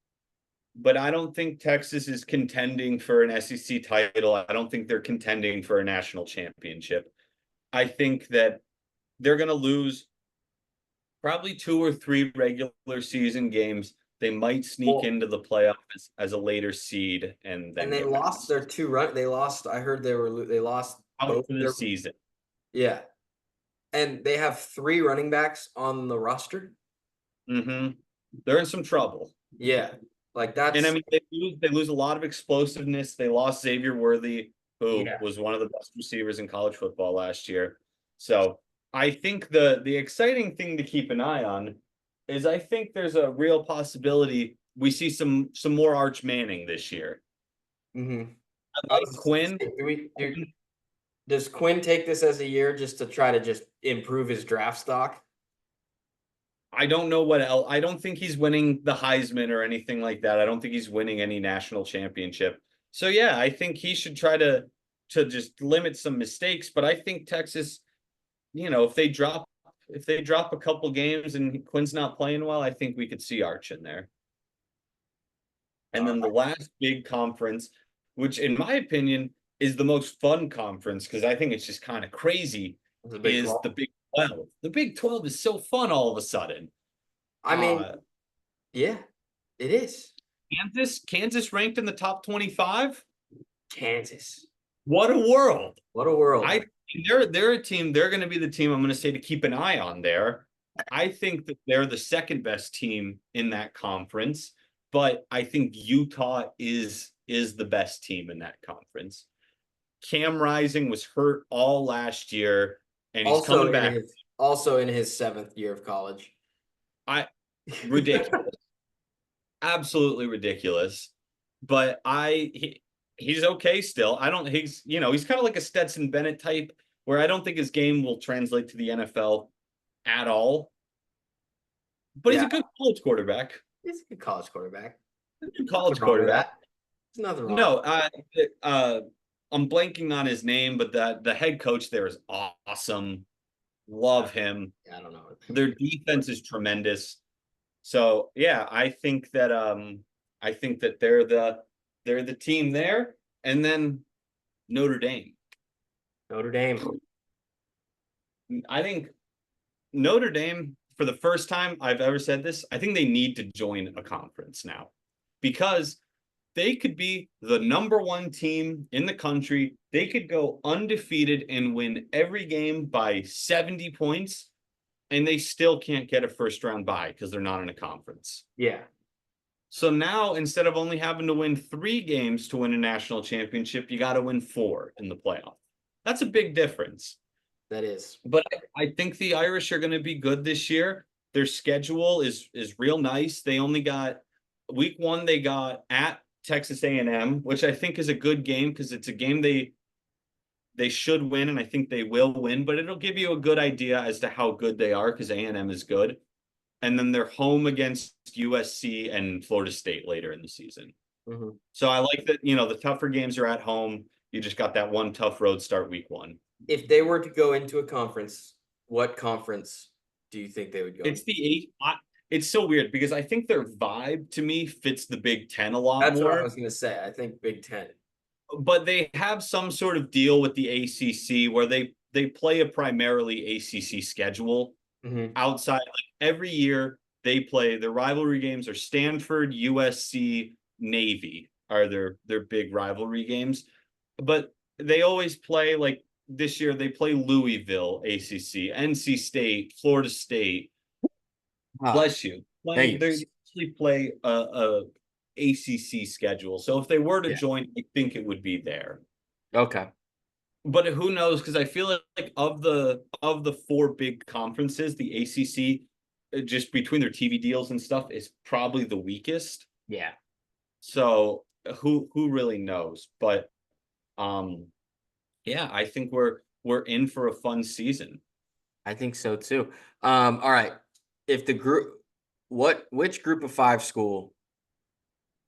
[SPEAKER 2] but I don't think Texas is contending for an SEC title. I don't think they're contending for a national championship. I think that they're going to lose probably 2 or 3 regular season games. They might sneak into the playoffs as a later seed, and then
[SPEAKER 1] they lost their 2 run. They lost. I heard they lost
[SPEAKER 2] out
[SPEAKER 1] both
[SPEAKER 2] for the
[SPEAKER 1] their
[SPEAKER 2] season.
[SPEAKER 1] Yeah. And they have 3 running backs on the roster.
[SPEAKER 2] They're in some trouble.
[SPEAKER 1] Yeah. Like that's
[SPEAKER 2] And I mean they lose a lot of explosiveness. They lost Xavier Worthy, who was one of the best receivers in college football last year. So I think the exciting thing to keep an eye on is I think there's a real possibility we see some more Arch Manning this year.
[SPEAKER 1] Mhm.
[SPEAKER 2] I like Quinn.
[SPEAKER 1] Does Quinn take this as a year just to try to just improve his draft stock?
[SPEAKER 2] I don't know what else. I don't think he's winning the Heisman or anything like that. I don't think he's winning any national championship. So yeah, I think he should try to just limit some mistakes. But I think Texas, if they drop a couple games and Quinn's not playing well, I think we could see Arch in there. And then the last big conference, which in my opinion is the most fun conference because I think it's just kind of crazy, is the Big 12. The Big 12 is so fun all of a sudden.
[SPEAKER 1] I mean, yeah, it is.
[SPEAKER 2] Kansas ranked in the top 25.
[SPEAKER 1] Kansas.
[SPEAKER 2] What a world.
[SPEAKER 1] What a world.
[SPEAKER 2] They're a team. They're going to be the team I'm going to say to keep an eye on there. I think that they're the second best team in that conference, but I think Utah is the best team in that conference. Cam Rising was hurt all last year, and he's coming back.
[SPEAKER 1] Also in his 7th year of college.
[SPEAKER 2] Ridiculous. Absolutely ridiculous. But he's okay still. He's kind of like a Stetson Bennett type where I don't think his game will translate to the NFL at all. But he's a good college quarterback.
[SPEAKER 1] He's a good college quarterback. There's nothing wrong.
[SPEAKER 2] No, I'm blanking on his name, but the head coach there is awesome. Love him.
[SPEAKER 1] Yeah, I don't know.
[SPEAKER 2] Their defense is tremendous. So yeah, I think that they're the team there, and then Notre Dame.
[SPEAKER 1] Notre Dame.
[SPEAKER 2] I think Notre Dame, for the first time I've ever said this, I think they need to join a conference now because they could be the number one team in the country. They could go undefeated and win every game by 70 points, and they still can't get a first round bye because they're not in a conference.
[SPEAKER 1] Yeah,
[SPEAKER 2] So now instead of only having to win 3 games to win a national championship, you got to win 4 in the playoff. That's a big difference.
[SPEAKER 1] that is.
[SPEAKER 2] But I think the Irish are going to be good this year. Their schedule is real nice. They only got week 1 they got at Texas A&M, which I think is a good game because it's a game they should win, and I think they will win, but it'll give you a good idea as to how good they are because A&M is good. And then they're home against USC and Florida State later in the season.
[SPEAKER 1] Mm-hmm.
[SPEAKER 2] So I like that, the tougher games are at home. You just got that one tough road start week 1.
[SPEAKER 1] If they were to go into a conference, what conference do you think they would go?
[SPEAKER 2] It's the eight. It's so weird because I think their vibe to me fits the Big Ten a lot
[SPEAKER 1] That's
[SPEAKER 2] more.
[SPEAKER 1] what I was going to say. I think Big Ten.
[SPEAKER 2] But they have some sort of deal with the ACC where they play a primarily ACC schedule.
[SPEAKER 1] Mm-hmm.
[SPEAKER 2] Outside, like every year they play their rivalry games are Stanford, USC, Navy are their big rivalry games. But they always play like this year they play Louisville, ACC, NC State, Florida State. Bless you. They actually play a ACC schedule. So if they were to join, I think it would be there.
[SPEAKER 1] Okay.
[SPEAKER 2] But who knows? Because I feel like of the 4 big conferences, the ACC, just between their TV deals and stuff, is probably the weakest.
[SPEAKER 1] Yeah.
[SPEAKER 2] So who really knows? But yeah, I think we're in for a fun season.
[SPEAKER 1] I think so too. All right. If the group, which group of 5 school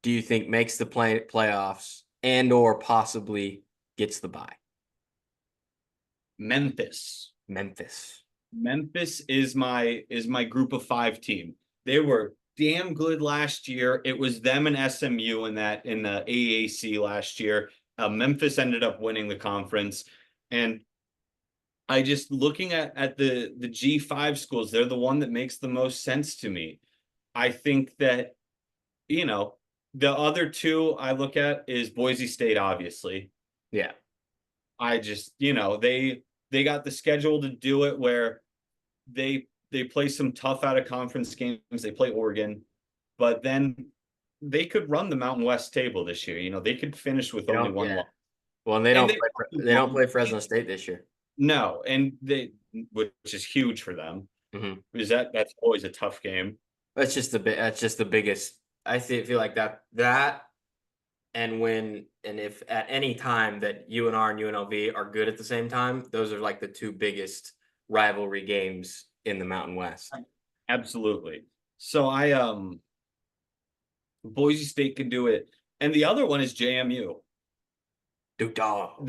[SPEAKER 1] do you think makes the playoffs and or possibly gets the bye?
[SPEAKER 2] Memphis.
[SPEAKER 1] Memphis
[SPEAKER 2] is my group of 5 team. They were damn good last year. It was them and SMU in the AAC last year. Memphis ended up winning the conference, and I just looking at the G5 schools, they're the one that makes the most sense to me. I think that the other 2 I look at is Boise State, obviously.
[SPEAKER 1] Yeah.
[SPEAKER 2] I just they got the schedule to do it where they play some tough out of conference games. They play Oregon, but then they could run the Mountain West table this year. They could finish with only one loss.
[SPEAKER 1] Well, and they don't play Fresno State this year.
[SPEAKER 2] No, and which is huge for them.
[SPEAKER 1] Mm-hmm.
[SPEAKER 2] Because that's always a tough game.
[SPEAKER 1] That's just the biggest. I feel like that and if at any time that UNR and UNLV are good at the same time, those are like the 2 biggest rivalry games in the Mountain West.
[SPEAKER 2] Absolutely. So Boise State can do it. And the other one is JMU.
[SPEAKER 1] Duke Dog.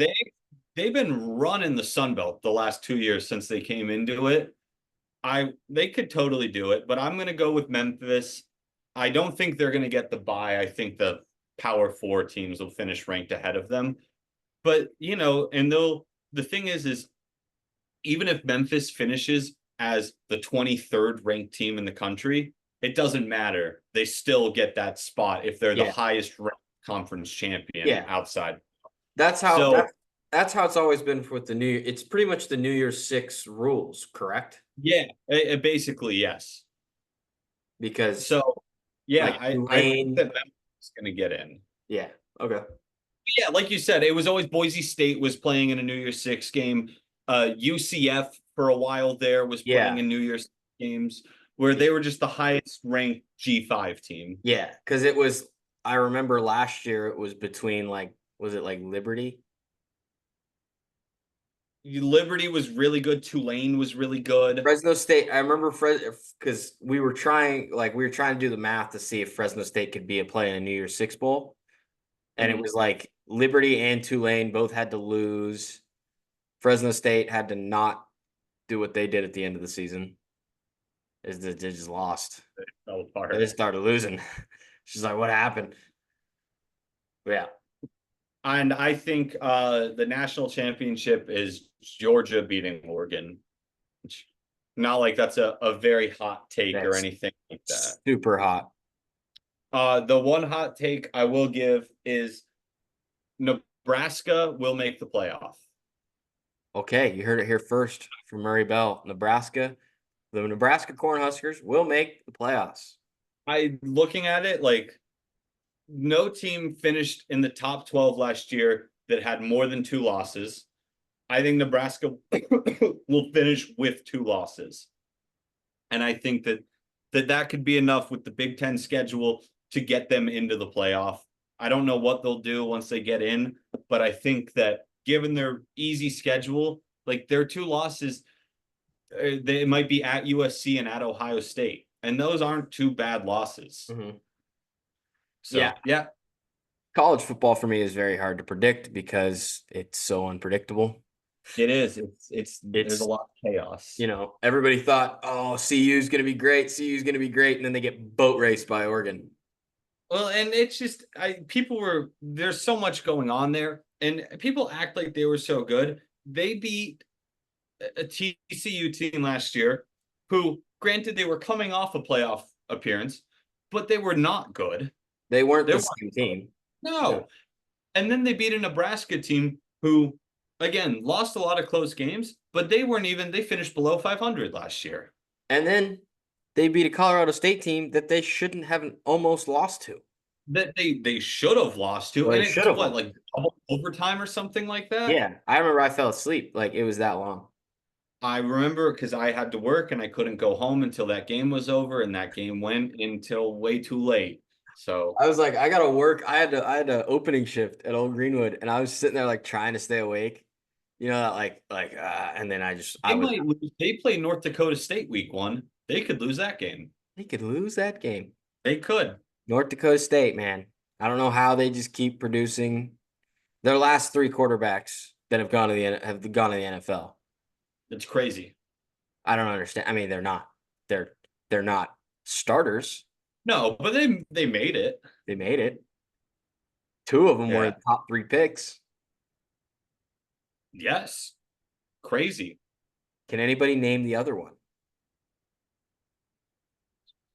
[SPEAKER 2] They've been running the Sun Belt the last 2 years since they came into it. They could totally do it, but I'm going to go with Memphis. I don't think they're going to get the bye. I think the Power 4 teams will finish ranked ahead of them. But, and the thing is even if Memphis finishes as the 23rd ranked team in the country, it doesn't matter. They still get that spot if they're the highest ranked conference champion outside.
[SPEAKER 1] That's how it's always been with it's pretty much the New Year's 6 rules, correct?
[SPEAKER 2] Yeah, basically, yes.
[SPEAKER 1] Because
[SPEAKER 2] I think that Memphis is going to get in.
[SPEAKER 1] Yeah. Okay.
[SPEAKER 2] Yeah, like you said, it was always Boise State was playing in a New Year's 6 game. UCF for a while there was playing in New Year's games where they were just the highest ranked G5 team.
[SPEAKER 1] Yeah, because I remember last year it was between was it like Liberty?
[SPEAKER 2] Liberty was really good. Tulane was really good.
[SPEAKER 1] Fresno State. I remember because we were trying to do the math to see if Fresno State could be a play in a New Year's 6 bowl. And it was like Liberty and Tulane both had to lose. Fresno State had to not do what they did at the end of the season. They just lost.
[SPEAKER 2] Fell
[SPEAKER 1] They
[SPEAKER 2] apart.
[SPEAKER 1] just started losing. She's like, what happened? Yeah.
[SPEAKER 2] And I think the national championship is Georgia beating Oregon. Not like that's a very hot take or
[SPEAKER 1] That's
[SPEAKER 2] anything like that.
[SPEAKER 1] super hot.
[SPEAKER 2] The one hot take I will give is Nebraska will make the playoff.
[SPEAKER 1] Okay, you heard it here first from Murray Bell. Nebraska, the Nebraska Cornhuskers will make the playoffs.
[SPEAKER 2] Looking at it, like no team finished in the top 12 last year that had more than 2 losses. I think Nebraska will finish with 2 losses. And I think that could be enough with the Big Ten schedule to get them into the playoff. I don't know what they'll do once they get in, but I think that given their easy schedule, like their 2 losses, they might be at USC and at Ohio State. And those aren't 2 bad losses.
[SPEAKER 1] Mm-hmm.
[SPEAKER 2] So, yeah.
[SPEAKER 1] College football for me is very hard to predict because it's so unpredictable.
[SPEAKER 2] It is. It's there's a lot of chaos.
[SPEAKER 1] You know, everybody thought, oh, CU is going to be great. CU is going to be great. And then they get boat raced by Oregon.
[SPEAKER 2] Well, and it's just, there's so much going on there. And people act like they were so good. They beat a TCU team last year who, granted, they were coming off a playoff appearance, but they were not good.
[SPEAKER 1] They weren't the same team.
[SPEAKER 2] No. And then they beat a Nebraska team who, again, lost a lot of close games, but they finished below 500 last year.
[SPEAKER 1] And then they beat a Colorado State team that they shouldn't have almost lost to.
[SPEAKER 2] That they should have lost to.
[SPEAKER 1] Well,
[SPEAKER 2] and it's what, like double overtime or something like that?
[SPEAKER 1] Yeah. I remember I fell asleep. Like it was that long.
[SPEAKER 2] I remember because I had to work and I couldn't go home until that game was over, and that game went until way too late. So
[SPEAKER 1] I was like, I gotta work. I had a opening shift at Old Greenwood, and I was sitting there like trying to stay awake. You know, and then
[SPEAKER 2] they play North Dakota State week 1. They could lose that game.
[SPEAKER 1] They could lose that game.
[SPEAKER 2] They could.
[SPEAKER 1] North Dakota State, man. I don't know how they just keep producing. Their last 3 quarterbacks that have gone to the NFL.
[SPEAKER 2] It's crazy.
[SPEAKER 1] I don't understand. I mean, they're not. They're not starters.
[SPEAKER 2] No, but they made it.
[SPEAKER 1] They made it. 2 of them were the top 3 picks.
[SPEAKER 2] Yes. Crazy.
[SPEAKER 1] Can anybody name the other one?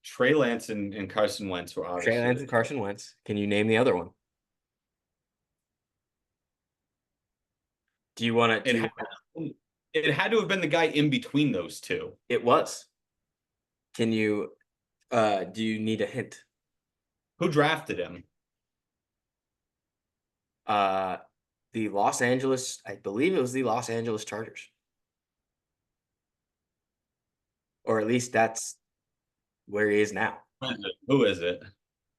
[SPEAKER 2] Trey Lance and Carson Wentz were obviously.
[SPEAKER 1] Trey Lance and Carson Wentz. Can you name the other one? Do you want to?
[SPEAKER 2] It had to have been the guy in between those 2.
[SPEAKER 1] It was. Can you? Do you need a hint?
[SPEAKER 2] Who drafted him?
[SPEAKER 1] The Los Angeles. I believe it was the Los Angeles Chargers, or at least that's where he is now.
[SPEAKER 2] Who is it?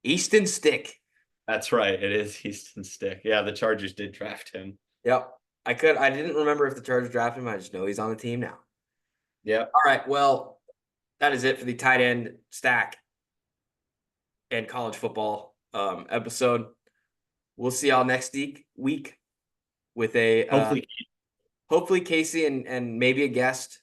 [SPEAKER 1] Easton Stick.
[SPEAKER 2] That's right. It is Easton Stick. Yeah, the Chargers did draft him.
[SPEAKER 1] Yep. I didn't remember if the Chargers drafted him. I just know he's on the team now.
[SPEAKER 2] Yeah.
[SPEAKER 1] All right. Well, that is it for the tight end stack and college football episode. We'll see y'all next week with a hopefully Casey and maybe a guest.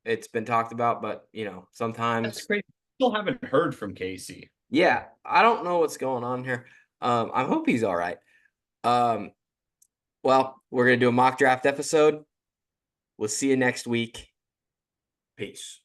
[SPEAKER 1] It's been talked about, but sometimes
[SPEAKER 2] that's great. Still haven't heard from Casey.
[SPEAKER 1] Yeah, I don't know what's going on here. I hope he's all right. Well, we're gonna do a mock draft episode. We'll see you next week. Peace.